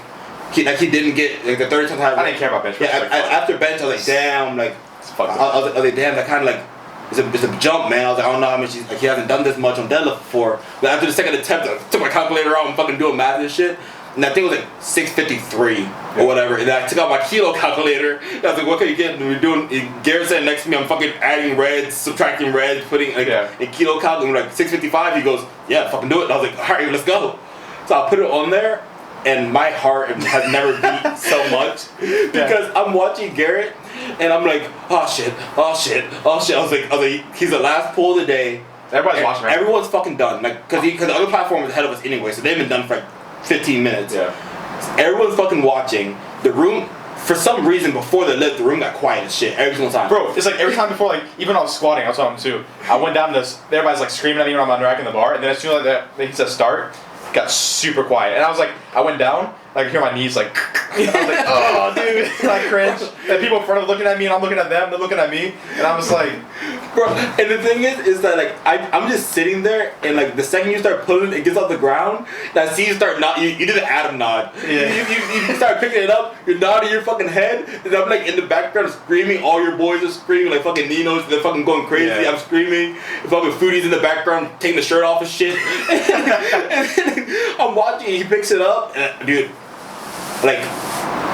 He didn't get like the third time. I didn't care about bench. Yeah, after bench, I was like, damn, like I was like, damn, that kind of like it's a jump, man. I was like, I don't know how much he hasn't done this much on deadlift before. But after the second attempt, I took my calculator out and fucking doing math and shit. And that thing was like 653 or whatever. And then I took out my kilo calculator. And I was like, what can you get? And we're doing. Garrett said next to me, I'm fucking adding reds, subtracting reds, putting like in kilo calc. And we're like 655. He goes, yeah, fucking do it. And I was like, all right, let's go. So I put it on there. And my heart has never beat so much because I'm watching Garrett and I'm like, oh shit. I was like, he's the last pull of the day. Everybody's watching. Right? Everyone's fucking done. Like, cause the other platform is ahead of us anyway, so they've been done for like 15 minutes. Yeah. Everyone's fucking watching. The room, for some reason, before the lift, the room got quiet as shit every single time. Bro, it's like every time before, like even when I was squatting, I was talking too. I went down this. Everybody's like screaming at me when I'm unracking the bar, and then as soon as he said start, got super quiet, and I was like, I went down. I could hear my knees like, I was like, oh, dude, like cringe. And people in front of looking at me, and I'm looking at them, they're looking at me, and I'm just like, bro. And the thing is that like I'm just sitting there, and like the second you start pulling, it gets off the ground. And I see you start nod. You do the Adam nod. Yeah. You start picking it up. You're nodding your fucking head, and I'm like in the background screaming. All your boys are screaming like fucking Ninos. They're fucking going crazy. Yeah. I'm screaming. Fucking Foodie's in the background taking the shirt off and shit. And then I'm watching. And he picks it up, and dude. Like,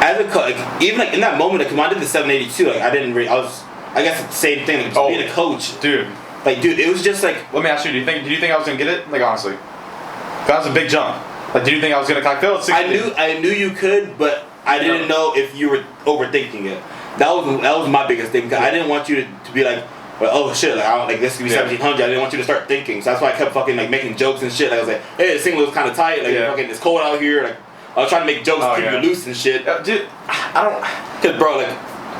as a coach, like, even like in that moment, like when I did the 782, like I guess it's the same thing. Like, being a coach, dude. Like, dude, it was just like. Let me ask you: Did you think I was gonna get it? Like, honestly, that was a big jump. Like, did you think I was gonna like fill it? I knew you could, but I didn't know if you were overthinking it. That was my biggest thing because I didn't want you to be like, well, oh shit, like this could be 1700. I didn't want you to start thinking, so that's why I kept fucking like making jokes and shit. Like, I was like, hey, the singlet was kind of tight. Like, fucking, it's cold out here. Like. I was trying to make jokes, keep you loose and shit. Dude, I don't. Cause bro, like,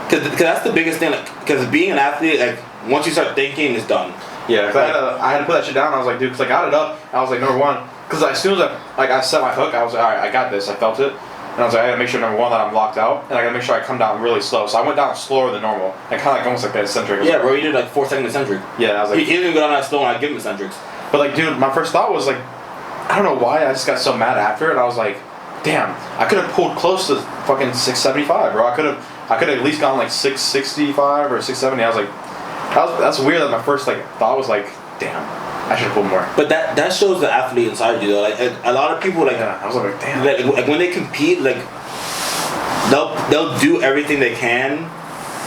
cause that's the biggest thing. Like, cause being an athlete, like, once you start thinking, it's done. Yeah, cause I had to put that shit down. I was like, dude, cause I got it up. I was like, number one, cause as soon as I set my hook, I was like, all right, I got this. I felt it, and I was like, I gotta make sure number one that I'm locked out, and I gotta make sure I come down really slow. So I went down slower than normal, and kind of like almost like that eccentric. Yeah, bro, you did like 4 seconds eccentric. Yeah, I was like, he didn't go down that slow, and I give him eccentrics. But like, dude, my first thought was like, I don't know why I just got so mad after it. I was like. Damn, I could have pulled close to fucking 675, bro. I could have at least gone like 665 or 670. I was like, that's weird that my first like thought was like, damn, I should have pulled more. But that shows the athlete inside you though. Like a lot of people like I was like, damn. Like when they compete, like they'll do everything they can,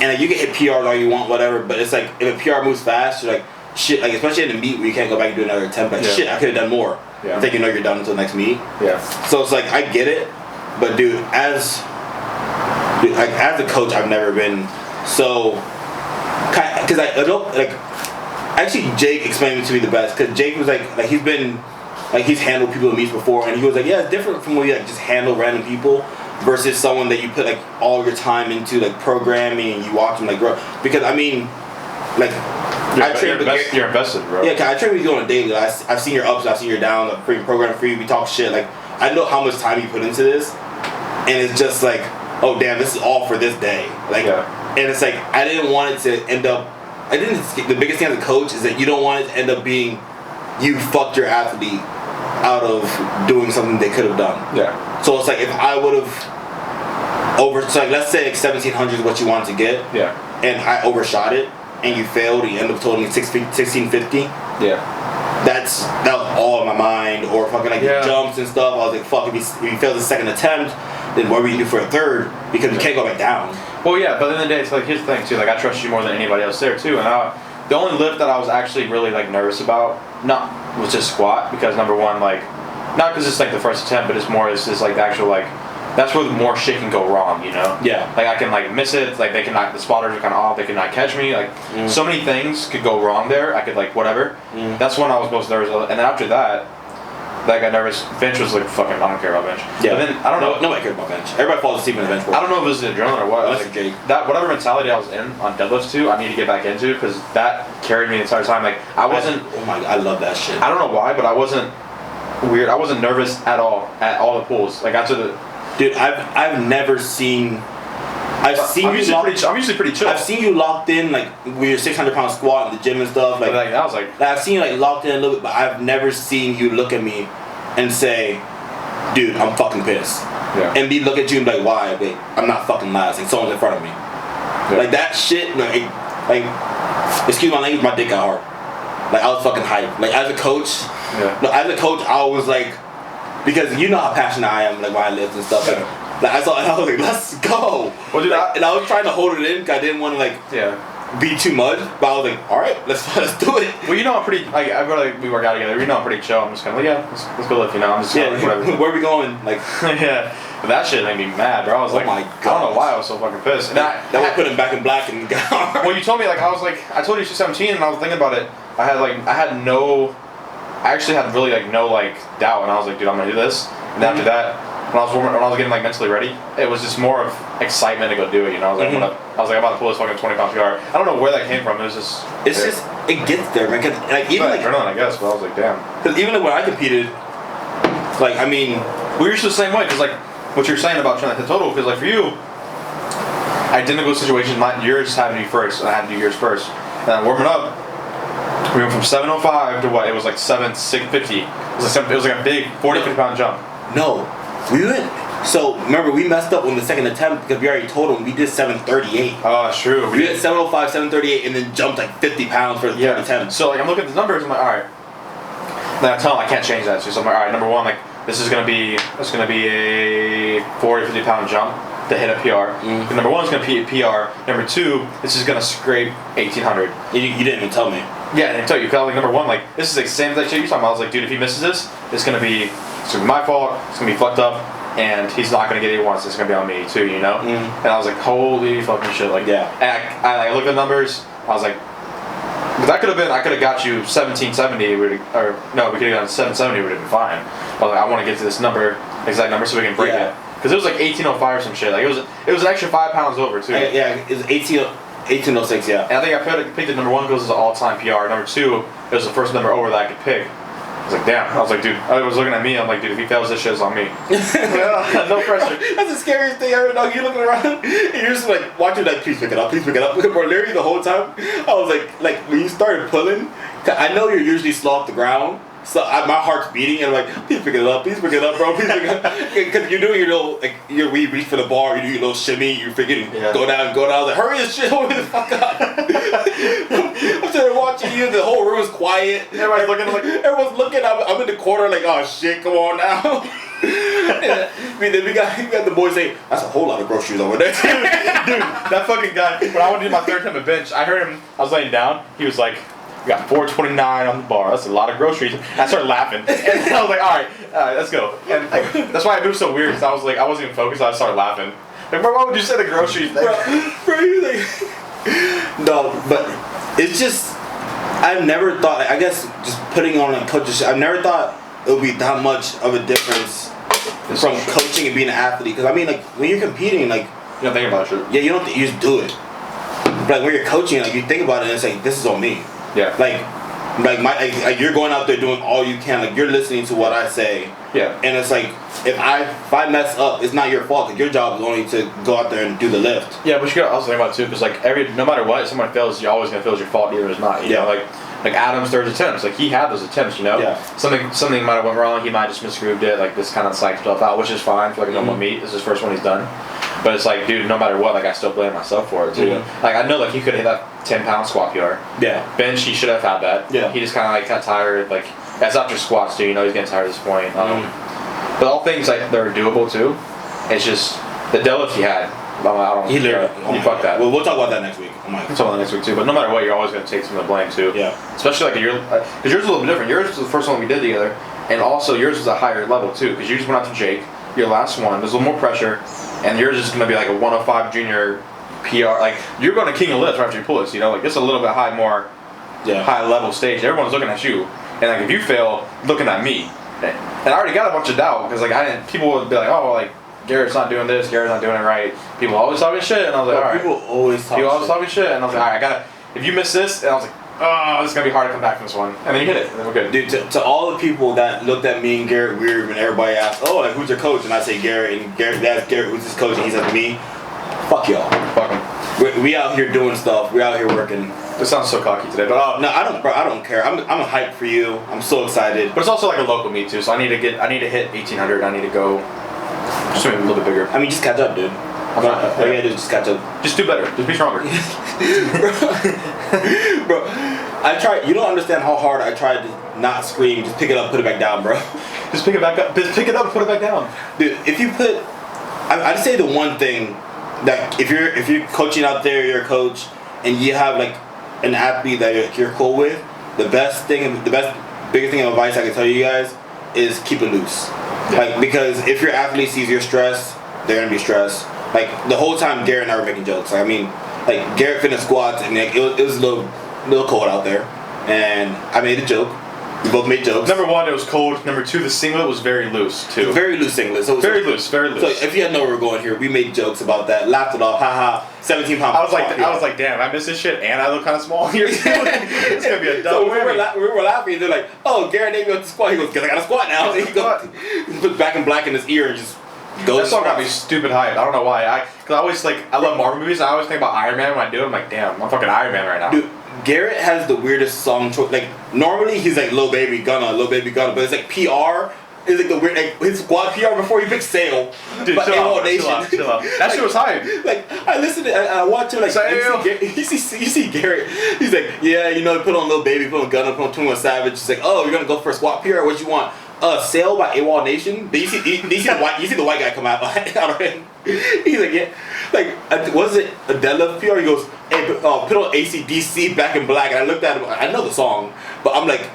and like you can hit PRs all you want, whatever. But it's like if a PR moves fast, you're like shit. Like especially in the meet where you can't go back and do another attempt. Like shit, I could have done more. Yeah. I think you know you're done until next meet. Yeah. So it's like I get it, but dude, as a coach, I've never been so. Because I don't like. Actually, Jake explained it to me the best. Because Jake was like he's handled people in meets before, and he was like, yeah, it's different from when you like just handle random people versus someone that you put like all your time into like programming and you watch them like grow. Because I mean, like. You're invested, bro. Yeah, cause I train with you on a daily. I've seen your ups, I've seen your downs. I'm freaking program for you. We talk shit. Like I know how much time you put into this, and it's just like, oh damn, this is all for this day. Like and it's like I didn't want it to end up. The biggest thing as a coach is that you don't want it to end up being you fucked your athlete out of doing something they could have done. Yeah. So it's like if I would have so like let's say like 1,700 is what you wanted to get. Yeah. And I overshot it, and you failed. You end up totaling 1,650. Yeah. That was all in my mind, or fucking like the jumps and stuff. I was like, fuck, if you fail the second attempt, then what will you do for a third? Because you can't go back down. Well, yeah, but at the end of the day, it's like, here's the thing, too. Like, I trust you more than anybody else there, too. And the only lift that I was actually really, like, nervous about, was just squat. Because, number one, like, not because it's, like, the first attempt, but it's more, it's just, like, the actual, like, that's where the more shit can go wrong, you know? Yeah. Like, I can, like, miss it. Like, the spotters are kind of off. They can not catch me. Like, so many things could go wrong there. I could, like, whatever. That's when I was most nervous. And then after that got nervous. Bench was like, fucking, I don't care about bench. Yeah. But then, I don't know. Nobody cared about bench. Everybody falls asleep in the bench. I don't know if it was the adrenaline or what. That's like, Jake. That whatever mentality I was in on deadlifts too, I need to get back into because that carried me the entire time. Like I wasn't. Oh my! I love that shit. I don't know why, but I wasn't weird. I wasn't nervous at all the pulls. Like after the. Dude, I've never seen. I'm usually pretty chill. I've seen you locked in like with your 600-pound squat in the gym and stuff. Like I was like I've seen you like locked in a little bit, but I've never seen you look at me and say, dude, I'm fucking pissed. Yeah. And be look at you and be like, why? Like, I'm not fucking last. Like, someone's in front of me. Yeah. Like, that shit, like, excuse my language, my dick got hard. Like, I was fucking hyped. Like, as a coach, as a coach, I was like, because you know how passionate I am, like, when I lift and stuff. Yeah. Like, I was like, let's go. Well, dude, and I was trying to hold it in because I didn't want to, like, be too much, but I was like, all right, let's do it. Well, you know, I'm pretty. Like, I feel like we work out together. You know, I'm pretty chill. I'm just kind of like, let's go lift. You know, I'm just whatever. Where are we going? Like, yeah. But that shit made me mad, bro. I was like, my God. I don't know why I was so fucking pissed. And that would put him back in black and got. Well, you told me I told you she's 17, and I was thinking about it. I actually had really like no like doubt, and I was like, dude, I'm gonna do this. And after that. When I was getting like mentally ready, it was just more of excitement to go do it. You know, I was like, I'm about to pull this fucking 20-pound PR. I don't know where that came from. It was just. It gets there, man. Cause like even like adrenaline, I guess. But I was like, damn. Because even when I competed, like I mean, we were just the same way. Because like what you're saying about trying to hit total. Because like for you, identical situation. Yours had to be first, and I had to do yours first. And then warming up, we went from 705 to what? It was like 7650. It was like a big 40-50 pound jump. No. We went. So remember, we messed up on the second attempt because we already told them we did 738. Oh, that's true. We did 705, 738, and then jumped like 50 pounds for the third attempt. So like I'm looking at the numbers. I'm like, all right. Then I tell them I can't change that. So I'm like, all right. Number one, like this is gonna be a 40-50 pound jump to hit a PR. And number one is gonna be a PR. Number two, this is gonna scrape 1800. You didn't even tell me. Yeah, I didn't tell you. Cause like number one, like this is the same exact shit you're talking about. I was like, dude, if he misses this, it's gonna be my fault. It's gonna be fucked up, and he's not gonna get it he wants. It's gonna be on me too, you know. And I was like, holy fucking shit, like yeah. And I looked at the numbers. I was like, that could have been. I could have got you 1770. We could have done 770. Would have been fine. I was like, I want to get to this exact number, so we can break it. Because it was like 1805 or some shit. Like it was an extra 5 pounds over too. Yeah, it was 1806. Yeah. And I think I picked the number one because it was an all-time PR. Number two, it was the first number over that I could pick. I was like, damn. I was like, dude. I was looking at me. I'm like, dude, if he fails this shit, it's on me. No pressure. That's the scariest thing ever. Dog. You're looking around, and you're just like watching like, please pick it up, please pick it up. Bro, literally the whole time, I was like when you started pulling, I know you're usually slow off the ground. So my heart's beating, and I'm like, please pick it up, bro, please pick it up. Because you're doing your little, like, we reach for the bar, you do your little shimmy, you freaking go down. I was like, hurry this shit, hurry the fuck up. I'm sitting there watching you, the whole room is quiet. Everyone's looking, I'm in the corner like, oh shit, come on now. Then we got the boys saying, that's a whole lot of groceries over there. Dude, that fucking guy, when I went to do my third time at bench, I heard him, I was laying down, he was like, we got 429 on the bar. That's a lot of groceries. And I started laughing, and I was like, "All right, let's go." And like, that's why I moved so weird. Cause I was like, I wasn't even focused. I started laughing. Like, why would you say the groceries thing? Bro, you like, no, but it's just I've never thought. I guess just putting on a coach's. I've never thought it would be that much of a difference from coaching and being an athlete. Because I mean, like when you're competing, like you don't think about shit. Yeah, you don't. You just do it. But like when you're coaching, like you think about it, and it's like this is on me. Yeah. Like, Like you're going out there doing all you can. Like you're listening to what I say. Yeah. And it's like if I mess up, it's not your fault. Like your job is only to go out there and do the lift. Yeah, but you got to also think about it too, because like no matter what, someone fails, you're always gonna feel it's your fault. Either it's not. You know, like Adam's third attempts, like he had those attempts. You know. Yeah. Something might have went wrong. He might have just misgrooved it. Like this kind of psyched himself out, which is fine for like a normal meet. This is his first one he's done. But it's like, dude, no matter what, like I still blame myself for it too. Mm-hmm. Like I know, like he could hit that 10-pound squat PR. Yeah. Bench, he should have had that. Yeah. He just kind of like got tired. Like that's after squats too. You know, he's getting tired at this point. But all things like they're doable too. It's just the deadlift he had. I don't. He literally. You fuck that. We'll talk about that next week. Oh my. We'll talk about that next week too. But no matter what, you're always gonna take some of the blame too. Yeah. Especially like because yours is a little bit different. Yours was the first one we did together, and also yours was a higher level too. Because you just went out to Jake. Your last one, there's a little more pressure, and yours is gonna be like a 105 junior PR. Like you're going to king of lifts right after you pull this. You know, like it's a little bit high level stage. Everyone's looking at you, and like if you fail, looking at me. And I already got a bunch of doubt because like people would be like, oh, well, like Garrett's not doing this, Garrett's not doing it right. People always talking shit, and I was like, all right. People always talking shit, and I was like, all right, I gotta. If you miss this, and I was like, oh, this is gonna be hard to come back from this one, and then you hit it, and then we're good. Dude, to all the people that looked at me and Garrett weird when everybody asked, oh, like who's your coach, and I say Garrett, and Garrett asked Garrett who's his coach, and he said me, fuck y'all, fuck him. We out here doing stuff. We out here working. It sounds so cocky today, but no, I don't care. I'm hyped for you. I'm so excited. But it's also like a local meet too, so I need to hit 1800. I need to go just maybe a little bit bigger. I mean, just catch up, dude. All you gotta do is just catch up. Just do better. Just be stronger. Bro, I tried. You don't understand how hard I tried to not scream. Just pick it up, put it back down, bro. Just pick it back up. Just pick it up, and put it back down. Dude, if you put, I'd say the one thing that if you're coaching out there, you're a coach, and you have like an athlete that you're cool with, biggest thing of advice I can tell you guys is keep it loose. Yeah. Like, because if your athlete sees you're stressed, they're gonna be stressed. Like the whole time Garrett and I were making jokes. Like, I mean, like Garrett finished squats and like, it was a little cold out there, and I made a joke. We both made jokes. Number one, it was cold. Number two, the singlet was very loose too. Very loose singlet. So very loose. So if you had know where we're going here, we made jokes about that, laughed it off, haha. 17 pounds. I was like, damn, I missed this shit, and I look kind of small here. It's gonna be a double. So we were laughing. And they're like, oh, Garrett named me up to squat. He goes, cause I got a squat now. And he puts Back in Black in his ear and just goes. That song got me stupid hyped. I don't know why. Cause I always I love Marvel movies. And I always think about Iron Man when I do it. I'm like, damn, I'm fucking Iron Man right now. Dude, Garrett has the weirdest song choice. Like normally he's like Lil Baby Gunna, but it's like PR. It's like the weird, like his squad PR before he picked Sail. Dude, chill out. That shit was hype. Like I listened to, I watched him like you see Garrett. He's like, yeah, you know, put on Lil Baby, put on Gunna, put on 21 Savage. He's like, oh, you're gonna go for a squad PR? What you want? Sail by AWOL Nation. You see the white guy come out of it. He's like, yeah, like was it a deadlift PR? He goes, hey, put on AC/DC Back in Black. And I looked at him. I know the song, but I'm like,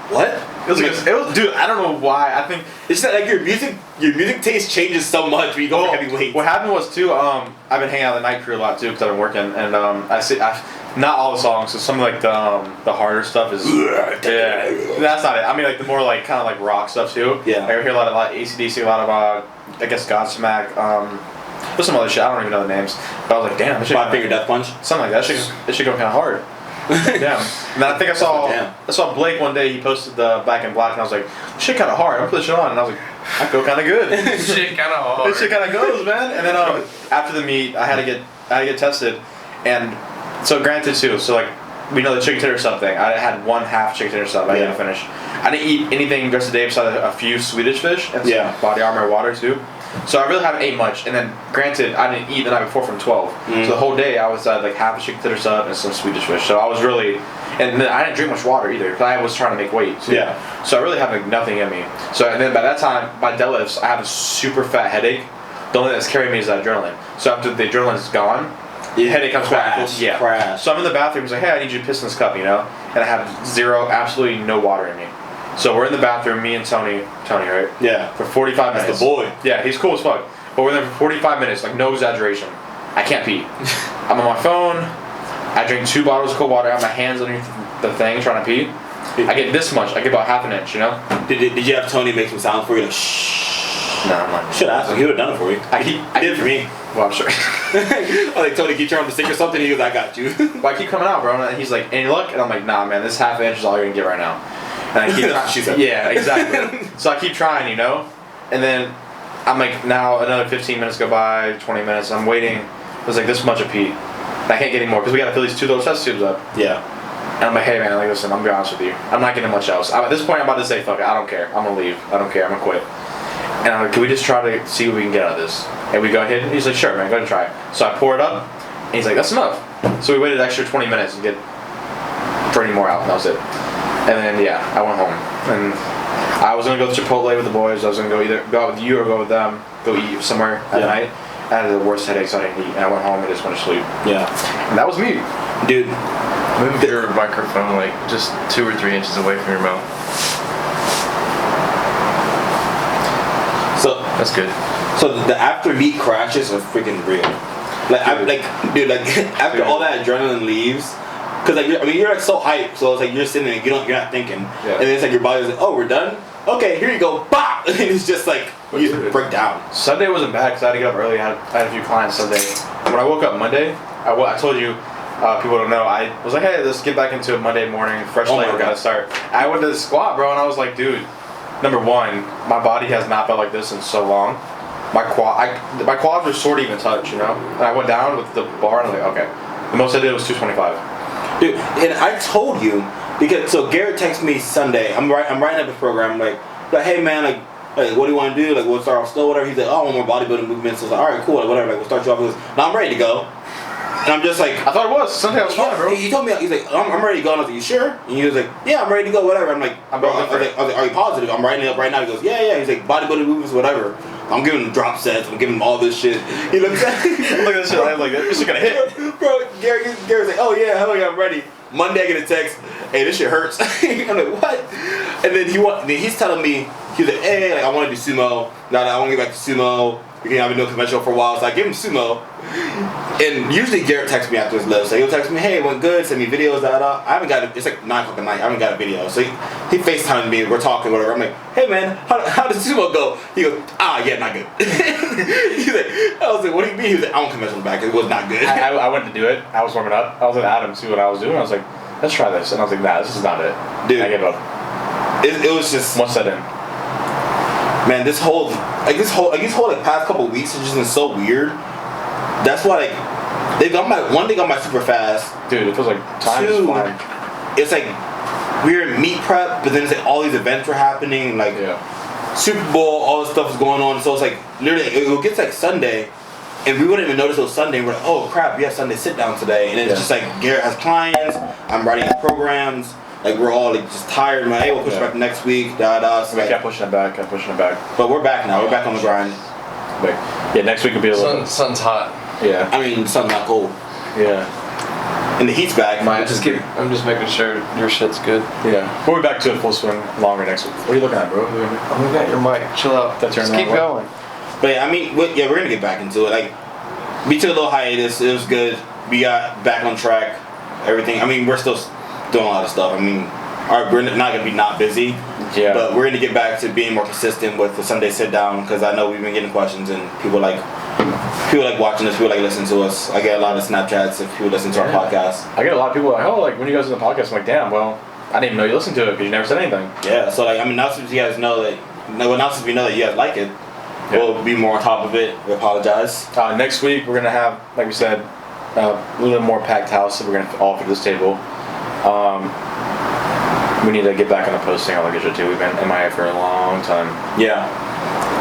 what? It was, dude. I don't know why. I think it's just like your music taste changes so much when you go for heavyweight. What happened was too. I've been hanging out the night crew a lot too because I've been working, and not all the songs. So some of like the harder stuff is that's not it. I mean like the more like kind of like rock stuff too. Yeah. I hear a lot of AC/DC, a lot of I guess Godsmack. There's some other shit. I don't even know the names. But I was like, damn, this shit. 5 Finger Death Punch. Something like that. It should go kind of hard. Damn. And then I think I saw Blake one day. He posted the Back in Black, and I was like, shit kind of hard. I'm put this shit on, and I was like, I feel kind of good. Shit kind of hard. This shit kind of goes, man. And then after the meet, I had to get tested, and so granted too. So like we know the chicken tender sub thing. I had one half chicken tender sub. I didn't finish. I didn't eat anything the rest of the day besides a few Swedish fish and some body armor and water too. So I really haven't ate much, and then granted, I didn't eat the night before from 12. So the whole day I was like half a chicken tender sub and some Swedish fish. So I was really, and then I didn't drink much water either because I was trying to make weight. Too. Yeah. So I really have like nothing in me. So and then by that time, my deadlifts, I have a super fat headache. The only thing that's carrying me is that adrenaline. So after the adrenaline is gone, the headache comes back. Crash. So I'm in the bathroom. He's like, hey, I need you to piss in this cup, you know, and I have absolutely no water in me. So we're in the bathroom, me and Tony, right? Yeah. For 45 minutes. That's the boy. Yeah, he's cool as fuck. But we're there for 45 minutes, like no exaggeration. I can't pee. I'm on my phone. I drink 2 bottles of cold water. I have my hands underneath the thing trying to pee. I get this much. I get about half an inch, you know? Did you have Tony make some sounds for you? Like, shh. No, I'm not. Should ask him. He would have done it for you. I He did it for me. Well, I'm sure. I like Tony, can you turn on the stick or something? He goes, I got you. But I keep coming out, bro, and he's like, any luck? And I'm like, nah, man, this half inch is all you're gonna get right now. And I keep That's what she said. Yeah, exactly. So I keep trying, you know? And then I'm like, now another 15 minutes go by, 20 minutes, I'm waiting. It was like this much of pee. And I can't get any more because we gotta fill these 2 little chest tubes up. Yeah. And I'm like, hey man, like listen, I'm gonna be honest with you. I'm not getting much else. At this point, I'm about to say, fuck it, I don't care. I'm gonna leave. I don't care. I'm gonna quit. And I'm like, can we just try to see what we can get out of this? And we go ahead. And he's like, sure, man, go ahead and try it. So I pour it up, and he's like, that's enough. So we waited an extra 20 minutes to get for any more out. And that was it. And then yeah, I went home, and I was gonna go to Chipotle with the boys. I was gonna go either go out with you or go with them. Go eat somewhere at night. I had the worst headache, so I didn't eat. And I went home and just went to sleep. Yeah. And that was me, dude. Move your microphone like just 2 or 3 inches away from your mouth. So that's good. So the after meat crashes are freaking real. Dude, after all that adrenaline leaves, cause like you're like so hyped, so it's like you're sitting there, you're not thinking, and then it's like your body's like, oh, we're done. Okay, here you go, bop, and it's just like you just break down. Sunday wasn't bad because I had to get up early. I had a few clients Sunday. When I woke up Monday, I told you. People don't know. I was like, hey, let's get back into it Monday morning. Fresh slate, we're gonna start. I went to the squat, bro, and I was like, dude. Number one, my body has not felt like this in so long. My quads were sort of even touch, you know. And I went down with the bar, and I'm like, okay. The most I did was 225. Dude, and I told you because so Garrett texted me Sunday. I'm writing up the program. Like, hey man, like, what do you want to do? Like, we'll start off slow, whatever. He's like, oh, I want more bodybuilding movements. So I was like, all right, cool, like, whatever. Like, we'll start you off with this. Now I'm ready to go. And I'm just like, I thought it was Sunday. I was fine, bro. He told me, he's like, I'm ready to go. And I was like, you sure? And he was like, yeah, I'm ready to go, whatever. I'm like, I was like, are you positive? I'm writing it up right now. He goes, yeah. He's like, bodybuilding movements, whatever. I'm giving him drop sets. I'm giving him all this shit. He looks at me. Look at this shit. I'm like, this shit gonna hit. Bro, Gary's like, oh yeah, hell yeah, I'm ready. Monday I get a text, hey, this shit hurts. I'm like, what? And then he's telling me, he's like, hey, like, I want to do sumo. Now that I want to get back to sumo. I've been doing conventional for a while, so I give him sumo. And usually Garrett texts me after his lift. So he'll text me, hey, it went good, send me videos, I haven't got it. It's like 9 o'clock at night. I haven't got a video. So he FaceTimed me, we're talking, whatever. I'm like, hey man, how does sumo go? He goes, yeah, not good. He's like, I was like, what do you mean? He was like, I don't conventional back. It was not good. I went to do it. I was warming up. I was with Adam, see what I was doing. I was like, let's try this. And I was like, nah, this is not it. Dude, I gave up. It was just once set in. Man, this whole past couple of weeks has just been so weird. That's why they got my super fast. Dude, it feels like time is flying. It's like we're in meat prep, but then it's like all these events were happening, like Super Bowl, all this stuff was going on. So it's like literally it gets like Sunday, and we wouldn't even notice it was Sunday. We're like, oh crap, we have Sunday sit down today, and it's just like Garrett has clients, I'm writing programs. Like we're all like just tired. Like, hey, we'll push back next week. So we kept pushing it back. But we're back now. We're back on the grind. But yeah, next week will be a little. Sun's hot. Yeah. I mean, sun's not cold. Yeah. And the heat's back. I'm just making sure your shit's good. Yeah. We'll be back to a full swing longer next week. What are you looking at, bro? I'm looking at your mic. Chill out. Just keep going. But yeah, I mean, we're gonna get back into it. Like, we took a little hiatus. It was good. We got back on track. Everything. I mean, we're still doing a lot of stuff. I mean. We're not going to be not busy, but we're going to get back to being more consistent with the Sunday sit down because I know we've been getting questions and people like watching us, people like listening to us. I get a lot of Snapchats if people listen to our podcast. I get a lot of people like, oh, like when you guys do the podcast, I'm like, damn, well, I didn't even know you listened to it because you never said anything. Yeah, so like, I mean, now since you guys know that, now since we know that you guys like it, we'll be more on top of it. We apologize. Next week we're going to have, like we said, a little more packed house that we're going to offer this table. We need to get back on the posting all that good shit too. We've been MIA for a long time. Yeah.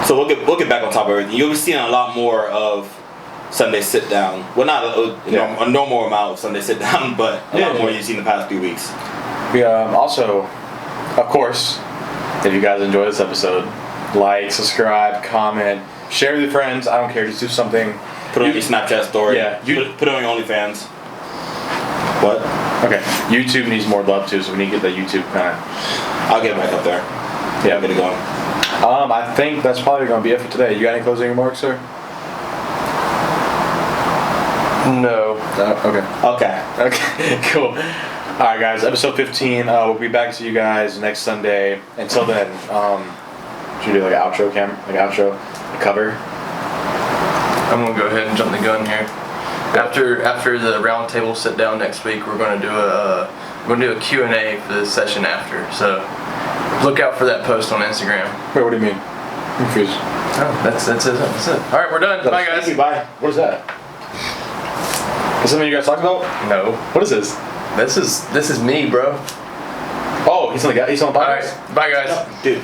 So we'll get back on top of everything. You'll be seeing a lot more of Sunday sit down. Well, not a normal amount of Sunday sit down, but a lot more you've seen the past few weeks. We also, of course, if you guys enjoy this episode, like, subscribe, comment, share with your friends. I don't care. Just do something. Put it on your Snapchat story. Yeah. Put it on your OnlyFans. What? Okay. YouTube needs more love too, so we need to get that YouTube kind of. I'll get back up there. Yeah. Get it going. I think that's probably going to be it for today. You got any closing remarks, sir? No. Okay, cool. Alright guys, episode 15, we'll be back to you guys next Sunday. Until then, Should we do like an outro cover? I'm gonna go ahead and jump the gun here. After the round table sit down next week, we're gonna do a Q&A for the session after. So look out for that post on Instagram. Wait, what do you mean? I'm confused. Oh, that's it. All right, we're done. Bye, guys. Bye. What is that? Is something you guys talked about? No. What is this? This is me, bro. Oh, he's on the podcast. All right, bye, guys. Dude.